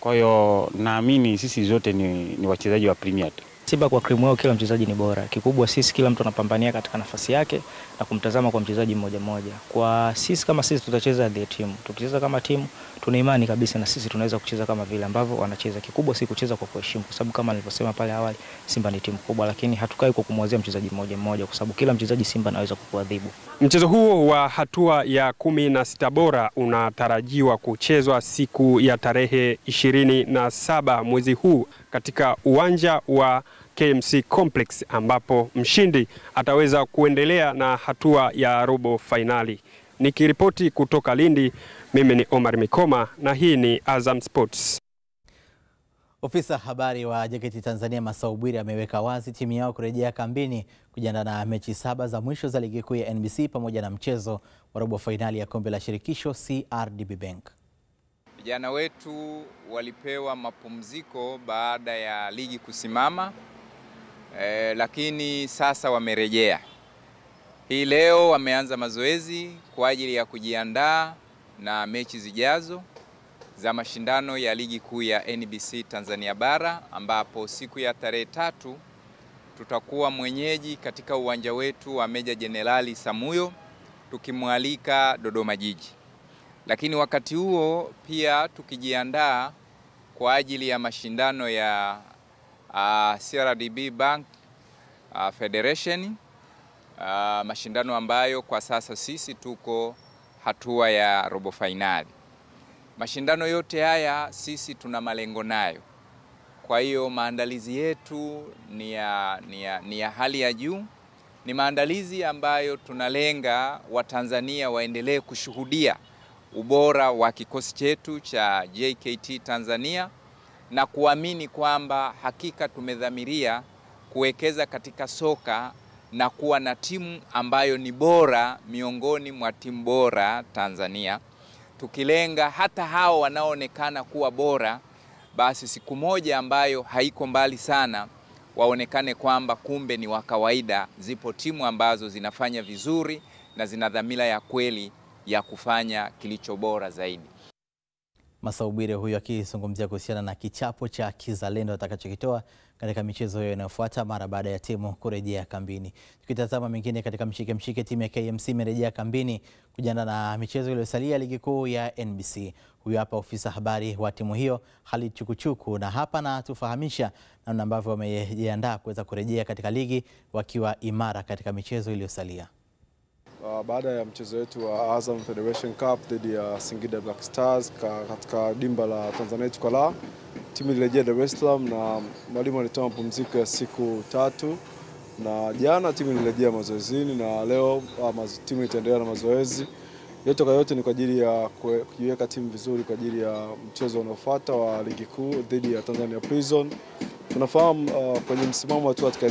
Kwa hiyo naamini sisi zote ni wachezaji wa Premier tu. Simba kwa krimu yao kila mchezaji ni bora. Kikubwa sisi kila mtu anapambania katika nafasi yake na kumtazama kwa mchezaji mmoja mmoja. Kwa sisi kama sisi tutacheza the team. Tukicheza kama timu tuna imani kabisa na sisi tunaweza kucheza kama vile ambavyo wanacheza. Kikubwa si kucheza kwa kuheshimu, kwa sababu kama nilivyosema pale awali Simba ni timu kubwa, lakini hatukai kwa kumwazia mchezaji mmoja mmoja kwa sababu kila mchezaji Simba anaweza kukuadhibu. Mchezo huo wa hatua ya 16 bora unatarajiwa kuchezwa siku ya tarehe 27 mwezi huu katika uwanja wa KMC Complex ambapo mshindi ataweza kuendelea na hatua ya robo finali. Nikiripoti kutoka Lindi, mimi ni Omar Mikoma na hii ni Azam Sports. Ofisa habari wa JKT Tanzania Masau Bwire ameweka wazi timu yao kurejea kambini kujiandaa na mechi 7 za mwisho za ligi kuu ya NBC pamoja na mchezo wa robo finali ya kombe la shirikisho CRDB Bank. Vijana wetu walipewa mapumziko baada ya ligi kusimama, lakini sasa wamerejea. Hii leo wameanza mazoezi kwa ajili ya kujiandaa na mechi zijazo za mashindano ya ligi kuu ya NBC Tanzania Bara, ambapo siku ya tarehe 3 tutakuwa mwenyeji katika uwanja wetu wa Meja Jenerali Samuyo tukimwalika Dodoma Jiji. Lakini wakati huo pia tukijiandaa kwa ajili ya mashindano ya CRDB Bank Federation, mashindano ambayo kwa sasa sisi tuko hatua ya robo finali. Mashindano yote haya sisi tuna malengo nayo. Kwa hiyo maandalizi yetu ni ya hali ya juu. Ni maandalizi ambayo tunalenga Watanzania waendelee kushuhudia ubora wa kikosi chetu cha JKT Tanzania na kuamini kwamba hakika tumedhamiria kuwekeza katika soka na kuwa na timu ambayo ni bora miongoni mwa timu bora Tanzania. Tukilenga hata hao wanaoonekana kuwa bora, basi siku moja ambayo haiko mbali sana waonekane kwamba kumbe ni wa kawaida. Zipo timu ambazo zinafanya vizuri na zina dhamira ya kweli ya kufanya kilicho bora zaidi. Masau Bwire huyo akizungumzia kuhusiana na kichapo cha kizalendo atakachokitoa katika michezo hiyo inayofuata mara baada ya timu kurejea kambini. Tukitazama mengine katika mshike, timu ya KMC imerejea kambini kujiandaa na michezo iliyosalia ligi kuu ya NBC. Huyo hapa ofisa habari wa timu hiyo Khalid Chukuchuku, na hapa na tufahamisha namna ambavyo wamejiandaa kuweza kurejea katika ligi wakiwa imara katika michezo iliyosalia. Baada ya mchezo wetu wa Azam Federation Cup dhidi ya Singida Black Stars katika dimba la Tanzanite Kwala, timu ilirejea Dar es Salaam na mwalimu alitoa mapumziko ya siku 3, na jana timu ilirejea mazoezini na leo timu itaendelea na mazoezi. Yote kwa yote ni kwa ajili ya kuiweka timu vizuri kwa ajili ya mchezo unaofuata wa ligi kuu dhidi ya Tanzania Prison. Tunafahamu kwenye msimamo tu katika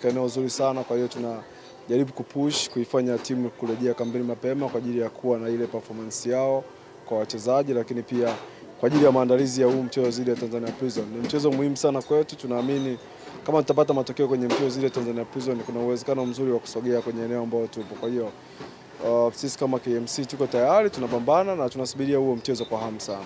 eneo zuri sana, kwa hiyo tunajaribu kupush kuifanya timu kurejea kambini mapema kwa ajili ya kuwa na ile performance yao kwa wachezaji, lakini pia kwa ajili ya maandalizi ya huu mchezo dhidi ya Tanzania Prison. Ni mchezo muhimu sana kwetu. Tunaamini kama tutapata matokeo kwenye mchezo dhidi ya Tanzania Prison kuna uwezekano mzuri wa kusogea kwenye eneo ambalo tupo. Kwa hiyo sisi kama KMC tuko tayari, tunapambana na tunasubiria huo mchezo kwa hamu sana.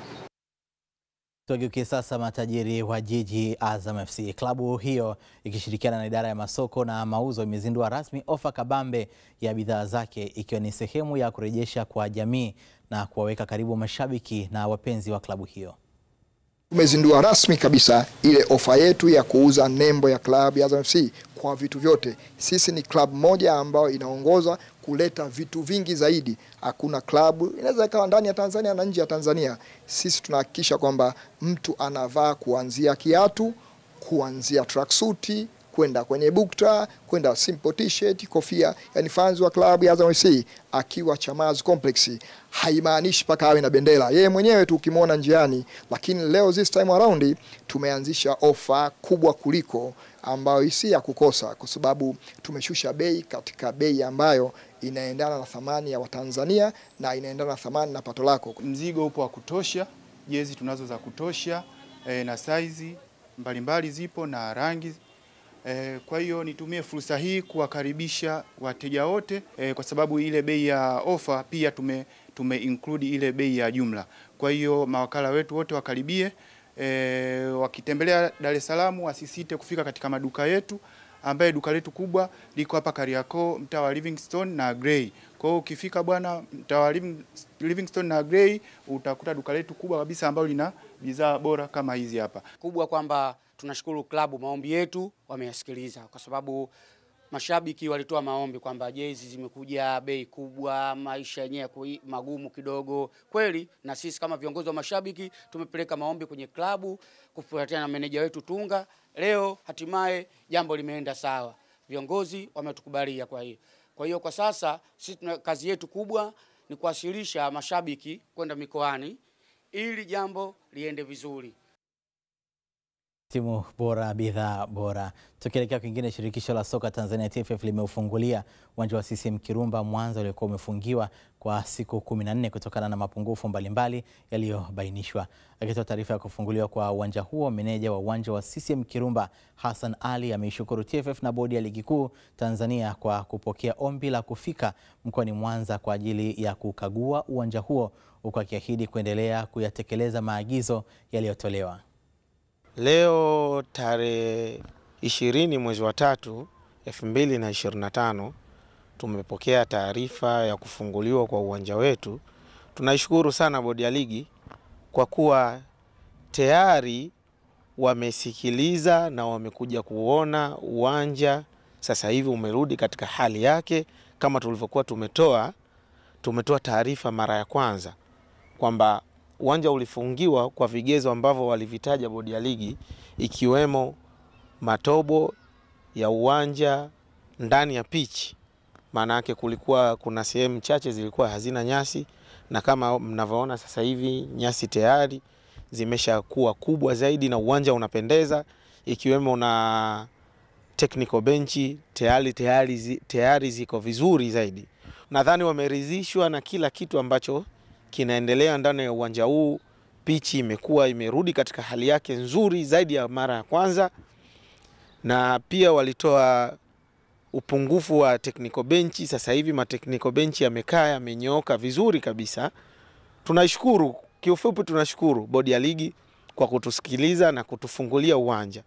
Tugeukie sasa matajiri wa jiji Azam FC. Klabu hiyo ikishirikiana na idara ya masoko na mauzo imezindua rasmi ofa kabambe ya bidhaa zake, ikiwa ni sehemu ya kurejesha kwa jamii na kuwaweka karibu mashabiki na wapenzi wa klabu hiyo. Tumezindua rasmi kabisa ile ofa yetu ya kuuza nembo ya klabu ya Azam FC kwa vitu vyote. Sisi ni klabu moja ambayo inaongoza kuleta vitu vingi zaidi. Hakuna klabu inaweza ikawa ndani ya Tanzania na nje ya Tanzania. Sisi tunahakikisha kwamba mtu anavaa kuanzia kiatu, kuanzia tracksuit, kwenda kwenye bukta, kwenda simple t-shirt, kofia. Yani fans wa klabu ya Azam FC akiwa Chamazi Complex haimaanishi paka awe na bendera. Yeye mwenyewe tu ukimwona njiani. Lakini leo this time around tumeanzisha ofa kubwa kuliko ambayo si ya kukosa, kwa sababu tumeshusha bei katika bei ambayo inaendana na thamani ya Watanzania na inaendana na thamani na pato lako. Mzigo upo wa kutosha, jezi tunazo za kutosha na saizi mbalimbali zipo na rangi. Kwa hiyo nitumie fursa hii kuwakaribisha wateja wote kwa sababu ile bei ya ofa pia tume include ile bei ya jumla. Kwa hiyo mawakala wetu wote wakaribie, wakitembelea Dar es Salaam wasisite kufika katika maduka yetu, ambaye duka letu kubwa liko hapa Kariakoo, mtaa wa Livingstone na Grey. Kwa hiyo ukifika bwana mtaa wa Livingstone na Grey utakuta duka letu kubwa kabisa ambalo lina bidhaa bora kama hizi hapa. Kubwa kwamba tunashukuru klabu, maombi yetu wameyasikiliza, kwa sababu mashabiki walitoa maombi kwamba jezi zimekuja bei kubwa, maisha yenyewe magumu kidogo. Kweli na sisi kama viongozi wa mashabiki tumepeleka maombi kwenye klabu kufuatana na meneja wetu Tunga. Leo hatimaye jambo limeenda sawa. Viongozi wametukubalia kwa hiyo kwa sasa sisi kazi yetu kubwa ni kuwasilisha mashabiki kwenda mikoani ili jambo liende vizuri. Timu bora, bidhaa bora. Tukielekea kwingine, shirikisho la soka Tanzania TFF limeufungulia uwanja wa CCM Kirumba Mwanza uliokuwa umefungiwa kwa siku 14 kutokana na mapungufu mbalimbali yaliyobainishwa. Akitoa taarifa ya kufunguliwa kwa uwanja huo, meneja wa uwanja wa CCM Kirumba Hassan Ali ameishukuru TFF na bodi ya ligi kuu Tanzania kwa kupokea ombi la kufika mkoani Mwanza kwa ajili ya kukagua uwanja huo, huku akiahidi kuendelea kuyatekeleza maagizo yaliyotolewa. Leo tarehe 20 mwezi wa 3 2025 tumepokea taarifa ya kufunguliwa kwa uwanja wetu. Tunaishukuru sana bodi ya ligi kwa kuwa tayari wamesikiliza na wamekuja kuona uwanja sasa hivi umerudi katika hali yake, kama tulivyokuwa tumetoa taarifa mara ya kwanza kwamba uwanja ulifungiwa kwa vigezo ambavyo walivitaja bodi ya ligi, ikiwemo matobo ya uwanja ndani ya pitch. Maana yake kulikuwa kuna sehemu chache zilikuwa hazina nyasi, na kama mnavyoona sasa hivi nyasi tayari zimeshakuwa kubwa zaidi na uwanja unapendeza, ikiwemo na technical benchi tayari ziko vizuri zaidi. Nadhani wameridhishwa na kila kitu ambacho kinaendelea ndani ya uwanja huu. Pichi imerudi katika hali yake nzuri zaidi ya mara ya kwanza, na pia walitoa upungufu wa technical benchi. Sasa hivi ma technical benchi yamekaa, yamenyooka vizuri kabisa. Tunashukuru, kiufupi tunashukuru bodi ya ligi kwa kutusikiliza na kutufungulia uwanja.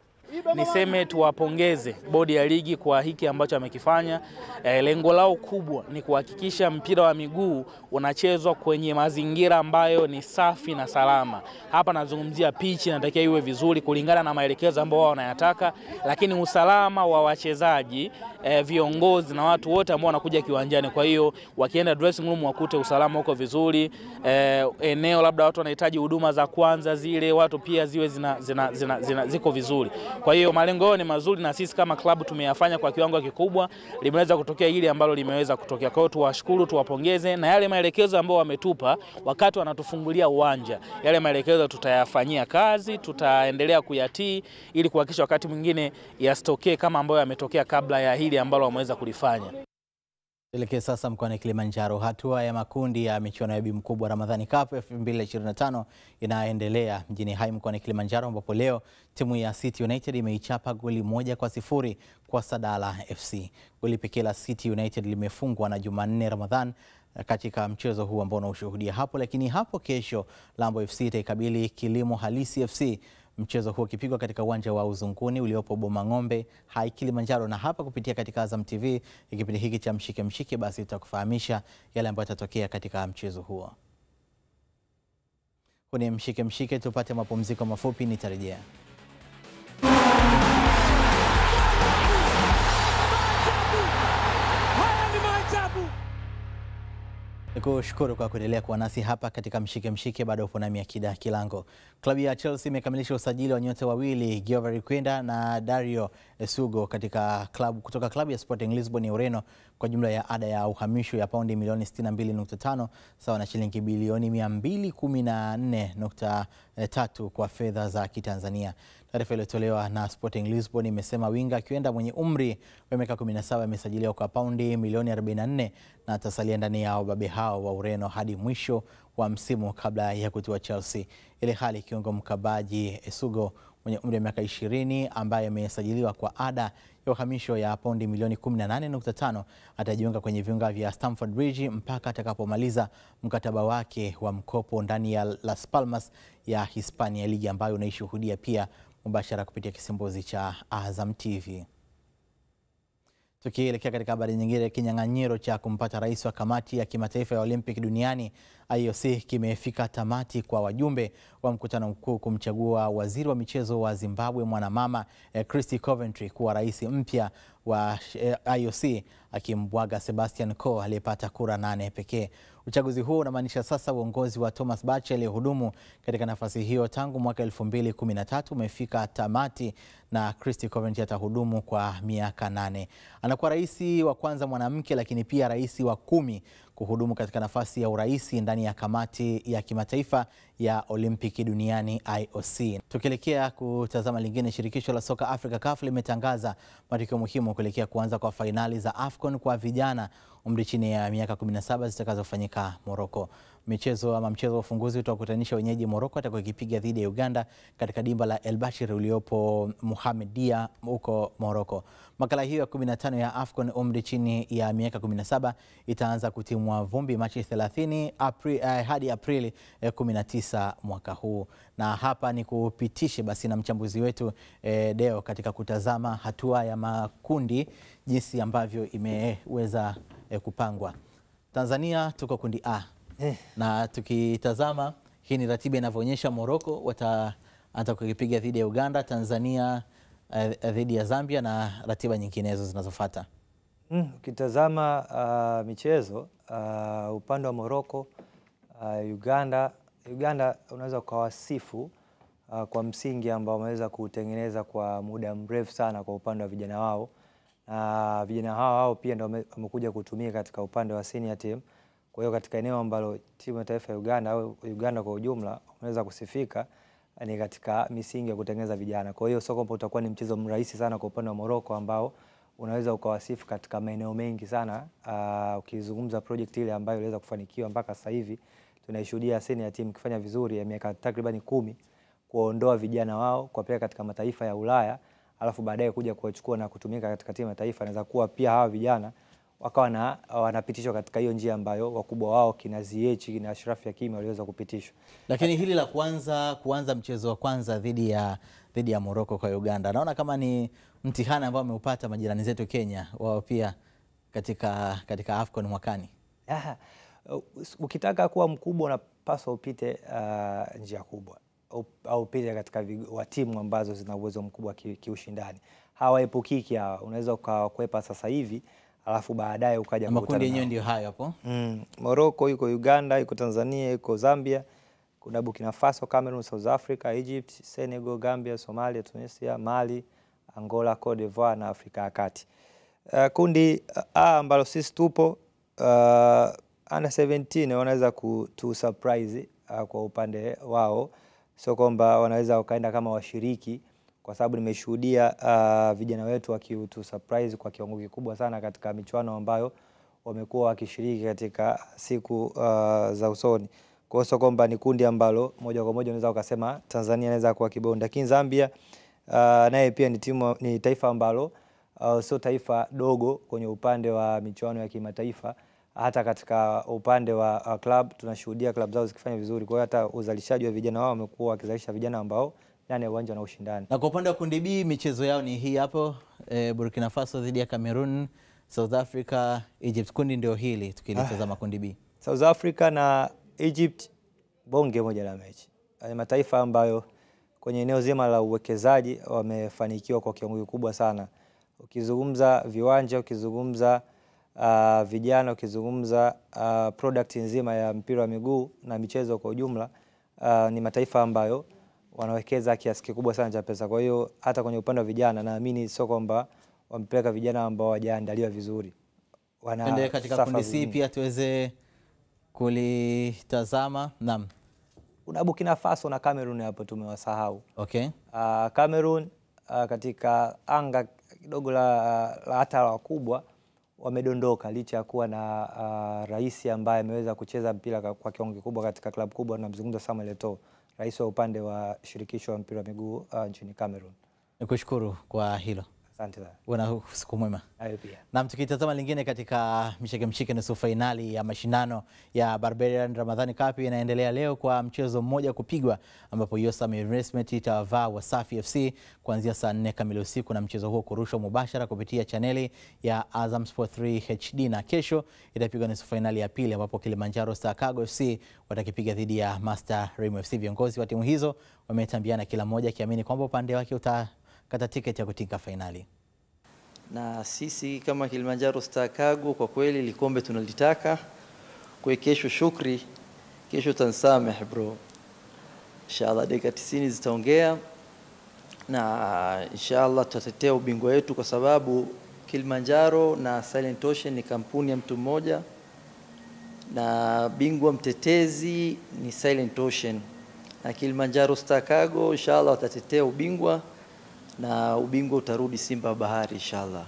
Niseme tuwapongeze bodi ya ligi kwa hiki ambacho amekifanya. Lengo lao kubwa ni kuhakikisha mpira wa miguu unachezwa kwenye mazingira ambayo ni safi na salama. Hapa nazungumzia pitch inatakiwa iwe vizuri kulingana na maelekezo ambayo wao wanayataka, lakini usalama wa wachezaji, viongozi na watu wote ambao wanakuja kiwanjani. Kwa hiyo wakienda dressing room wakute usalama uko vizuri. Eneo labda watu wanahitaji huduma za kwanza zile watu pia ziwe ziko vizuri. Kwa hiyo malengo yao ni mazuri na sisi kama klabu tumeyafanya kwa kiwango kikubwa, limeweza kutokea hili ambalo limeweza kutokea. Kwa hiyo tuwashukuru, tuwapongeze, na yale maelekezo ambao wametupa wakati wanatufungulia uwanja, yale maelekezo tutayafanyia kazi, tutaendelea kuyatii ili kuhakikisha wakati mwingine yasitokee kama ambayo yametokea kabla ya hili ambalo wameweza kulifanya. Tuelekee sasa mkoani Kilimanjaro. Hatua ya makundi ya michuano ya Bi Mkubwa Ramadhani Cup 2025 inaendelea mjini Hai mkoani Kilimanjaro, ambapo leo timu ya City United imeichapa goli 1-0 kwa Sadala FC. Goli pekee la City United limefungwa na Jumanne Ramadhan katika mchezo huu ambao unaushuhudia hapo, lakini hapo kesho Lambo FC itaikabili Kilimo Halisi FC. Mchezo huo ukipigwa katika uwanja wa Uzunguni uliopo Bomang'ombe, Hai Kilimanjaro, na hapa kupitia katika Azam TV kipindi hiki cha Mshike Mshike, basi tutakufahamisha yale ambayo yatatokea katika mchezo huo. Kuni mshike tupate mapumziko mafupi, nitarejea. Nikushukuru kwa kuendelea kuwa nasi hapa katika mshike bado upo nami Akida Kilango. Klabu ya Chelsea imekamilisha usajili wa nyota wawili, Giovanni Quenda na Dario Esugo kutoka klabu ya Sporting Lisbon ya Ureno kwa jumla ya ada ya uhamisho ya paundi milioni 62.5 sawa na shilingi bilioni 214.3 kwa fedha za Kitanzania. Taarifa iliyotolewa na Sporting Lisbon imesema winga Quenda mwenye umri wa miaka 17 amesajiliwa kwa paundi milioni 44 na atasalia ndani ya wababe hao wa Ureno hadi mwisho wa msimu kabla ya kutua Chelsea. Ile hali kiungo mkabaji Esugo mwenye umri wa miaka 20 ambaye amesajiliwa kwa ada ya uhamisho ya paundi milioni 18.5 atajiunga kwenye viunga vya Stamford Bridge mpaka atakapomaliza mkataba wake wa mkopo ndani ya Las Palmas ya Hispania, ligi ambayo unaishuhudia pia mubashara kupitia kisimbuzi cha Azam TV. Tukielekea katika habari nyingine, kinyang'anyiro cha kumpata rais wa kamati ya kimataifa ya Olympic duniani IOC kimefika tamati kwa wajumbe wa mkutano mkuu kumchagua waziri wa michezo wa Zimbabwe mwanamama Christy Coventry kuwa rais mpya wa IOC, akimbwaga Sebastian Coe aliyepata kura 8 pekee. Uchaguzi huo unamaanisha sasa uongozi wa Thomas Bach aliyehudumu katika nafasi hiyo tangu mwaka 2013 umefika tamati na Christy Coventry atahudumu kwa miaka 8. Anakuwa rais wa kwanza mwanamke lakini pia rais wa 10 kuhudumu katika nafasi ya urais ndani ya kamati ya kimataifa ya Olimpiki duniani IOC. Tukielekea kutazama lingine, shirikisho la soka Afrika CAF limetangaza matokeo muhimu kuelekea kuanza kwa fainali za AFCON kwa vijana umri chini ya miaka 17 zitakazofanyika Morocco. Mchezo wa ufunguzi utakutanisha wenyeji Morocco atakayokipiga dhidi ya Uganda katika dimba la El Bashir uliopo Mohamed Dia huko Morocco. Makala hiyo ya 15 ya AFCON umri chini ya miaka 17 itaanza kutimwa vumbi Machi 30 hadi Aprili 19 mwaka huu. Na hapa ni kupitishe basi na mchambuzi wetu Deo katika kutazama hatua ya makundi jinsi ambavyo imeweza kupangwa. Tanzania tuko kundi A. Na tukitazama hii ni ratiba inavyoonyesha Morocco wataanza kukipiga dhidi ya Uganda, Tanzania dhidi ya Zambia na ratiba nyinginezo zinazofuata. Ukitazama michezo upande wa Morocco, Uganda unaweza kuwasifu kwa msingi ambao wameweza kutengeneza kwa muda mrefu sana kwa upande wa vijana wao. Vijana hao pia ndio wamekuja kutumia katika upande wa senior team. Kwa hiyo katika eneo ambalo timu ya taifa ya Uganda au Uganda kwa ujumla unaweza kusifika ni katika misingi ya kutengeneza vijana. Kwa hiyo sio kwamba utakuwa ni mchezo mrahisi sana kwa upande wa Morocco ambao unaweza ukawasifu katika maeneo mengi sana. Ukizungumza project ile ambayo iliweza kufanikiwa mpaka sasa hivi tunaishuhudia senior team ikifanya vizuri ya miaka takriban 10 kuondoa vijana wao kuwapeleka katika mataifa ya Ulaya, alafu baadaye kuja kuwachukua na kutumika katika timu ya taifa. Inaweza kuwa pia hawa vijana wakawa wanapitishwa katika hiyo njia ambayo wakubwa wao kina Ziyech na Ashraf Hakimi waliweza kupitishwa. Lakini hili la kuanza mchezo wa kwanza dhidi ya Morocco kwa Uganda, naona kama ni mtihani ambao ameupata majirani zetu Kenya wao pia katika AFCON mwakani. Ukitaka kuwa mkubwa unapaswa upite njia kubwa au upite katika timu ambazo zina uwezo mkubwa kiushindani. Hawaepukiki hawa, unaweza ukakwepa sasa hivi alafu baadaye ukaja kukutana. Makundi yenyewe ndio hayo hapo. Morocco yuko Uganda, yuko Tanzania, yuko Zambia, kuna Burkina Faso, Cameroon, South Africa, Egypt, Senegal, Gambia, Somalia, Tunisia, Mali, Angola, Cote d'Ivoire na Afrika ya Kati. Kundi A ambalo sisi tupo under 17 wanaweza kutu surprise kwa upande wao. Sio kwamba wanaweza wakaenda kama washiriki, kwa sababu nimeshuhudia vijana wetu wakiutu surprise kwa kiwango kikubwa sana katika michuano ambayo wamekuwa wakishiriki katika siku za usoni. Kwa hiyo sio kwamba ni kundi ambalo moja kwa moja unaweza ukasema Tanzania inaweza kuwa kibonda. Lakini Zambia naye pia ni taifa ambalo sio taifa dogo kwenye upande wa michuano ya kimataifa. Hata katika upande wa club tunashuhudia club zao zikifanya vizuri. Kwa hiyo hata uzalishaji wa vijana wao wamekuwa wakizalisha vijana ambao ndani ya uwanja na ushindani. Na kwa upande wa kundi B michezo yao ni hii hapo, Burkina Faso dhidi ya Cameroon, South Africa, Egypt. Kundi ndio hili tukilitazama kundi B. South Africa na Egypt bonge moja la mechi. ni mataifa ambayo kwenye eneo zima la uwekezaji wamefanikiwa kwa kiwango kikubwa sana. Ukizungumza viwanja, ukizungumza vijana, ukizungumza product nzima ya mpira wa miguu na michezo kwa ujumla, ni mataifa ambayo wanawekeza kiasi kikubwa sana cha pesa. Kwa hiyo hata kwenye upande wa vijana naamini sio kwamba wampeleka vijana ambao hawajaandaliwa vizuri. Ende katika kundi C pia tuweze kulitazama. Naam. Una Burkina Faso na Cameroon hapo tumewasahau. Okay. Cameroon katika anga kidogo la hata wakubwa wamedondoka licha ya kuwa na rais ambaye ameweza kucheza mpira kwa kiwango kikubwa katika klabu kubwa, na mzungumza Samuel Eto'o, rais wa upande wa shirikisho wa mpira wa miguu nchini Cameroon. Nikushukuru kwa hilo. Asante sana. Una usiku mwema. Hayo pia. Na tukitazama lingine katika mshike nusu fainali ya mashindano ya Barbarian Ramadhani Cup inaendelea leo kwa mchezo mmoja kupigwa, ambapo Yosam Investment itawavaa Wasafi FC kuanzia saa 4 kamili usiku, na mchezo huo kurushwa mubashara kupitia chaneli ya Azam Sport 3 HD, na kesho itapigwa nusu fainali ya pili ambapo Kilimanjaro Star Cargo FC watakipiga dhidi ya Master Remo FC. Viongozi wa timu hizo wametambiana kila mmoja akiamini kwamba upande wake utakata tiketi ya kutinga fainali. Na sisi kama Kilimanjaro Star Cargo kwa kweli likombe tunalitaka. Kwa kesho shukri, kesho tansameh bro. Inshallah dakika 90 zitaongea na inshallah tutatetea ubingwa wetu, kwa sababu Kilimanjaro na Silent Ocean ni kampuni ya mtu mmoja na bingwa mtetezi ni Silent Ocean, na Kilimanjaro Star Cargo inshallah watatetea ubingwa na ubingwa utarudi Simba Bahari inshallah.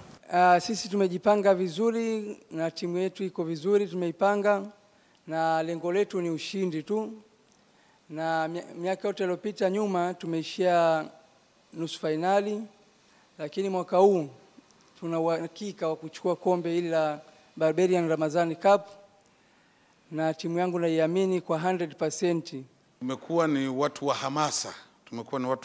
Sisi tumejipanga vizuri na timu yetu iko vizuri, tumeipanga na lengo letu ni ushindi tu. Na miaka yote iliyopita nyuma tumeishia nusu finali, lakini mwaka huu tuna uhakika wa kuchukua kombe hili la Barbarian Ramadhani Cup, na timu yangu naiamini kwa 100%. Tumekuwa ni watu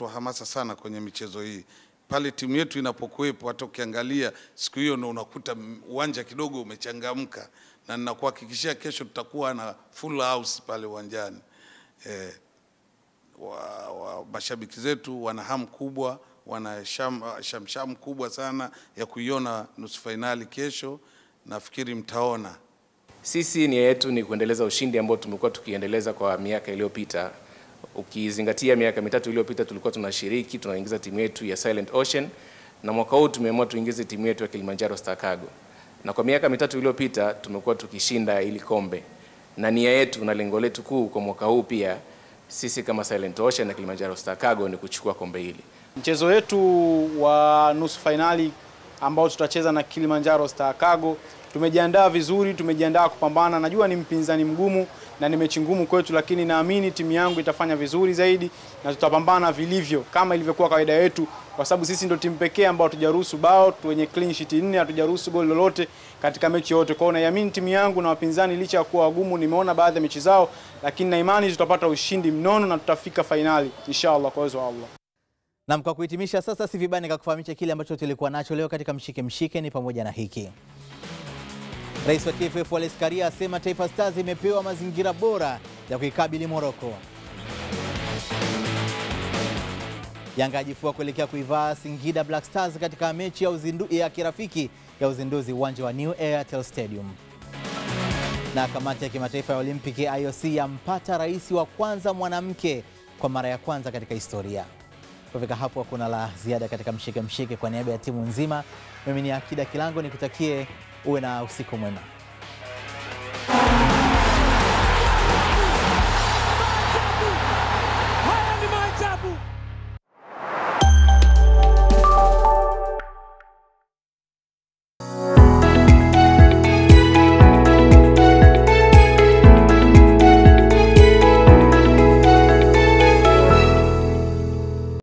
wa hamasa sana kwenye michezo hii. Pale timu yetu inapokuwepo, hata ukiangalia siku hiyo na unakuta uwanja kidogo umechangamka, na ninakuhakikishia kesho tutakuwa na full house pale uwanjani. Mashabiki zetu wana hamu kubwa, wana shamsham kubwa sana ya kuiona nusu finali kesho. Nafikiri mtaona. Sisi nia yetu ni kuendeleza ushindi ambao tumekuwa tukiendeleza kwa miaka iliyopita. Ukizingatia miaka mitatu iliyopita tulikuwa tunashiriki, tunaingiza timu yetu ya Silent Ocean, na mwaka huu tumeamua tuingize timu yetu ya Kilimanjaro Star Cargo. Na kwa miaka mitatu iliyopita tumekuwa tukishinda ili kombe. Na nia yetu na lengo letu kuu kwa mwaka huu pia sisi kama Silent Ocean na Kilimanjaro Star Cargo ni kuchukua kombe hili. Mchezo wetu wa nusu finali ambao tutacheza na Kilimanjaro Star Cargo, tumejiandaa vizuri, tumejiandaa kupambana. Najua ni mpinzani mgumu na ni mechi ngumu kwetu, lakini naamini timu yangu itafanya vizuri zaidi na tutapambana vilivyo kama ilivyokuwa kawaida yetu, kwa sababu sisi ndio timu pekee ambao hatujaruhusu bao, wenye clean sheet 4, hatujaruhusu goli lolote katika mechi yote. Kwa hiyo naamini timu yangu na wapinzani licha ya kuwa wagumu, nimeona baadhi ya mechi zao, lakini na imani tutapata ushindi mnono na tutafika finali inshallah kwa uwezo wa Allah. Na kwa kuhitimisha sasa, si vibaya nikakufahamisha kile ambacho tulikuwa nacho leo katika mshike ni pamoja na hiki. Rais wa TFF Wallace Karia asema Taifa Stars imepewa mazingira bora ya kuikabili Morocco. Yanga ajifua kuelekea kuivaa Singida Black Stars katika mechi ya kirafiki ya uzinduzi uwanja wa New Airtel Stadium. Na kamati ya kimataifa ya Olimpiki IOC yampata rais wa kwanza mwanamke kwa mara ya kwanza katika historia. Kufika hapo hakuna la ziada katika mshike. Kwa niaba ya timu nzima, mimi ni Akida Kilango, nikutakie uwe na usiku mwema.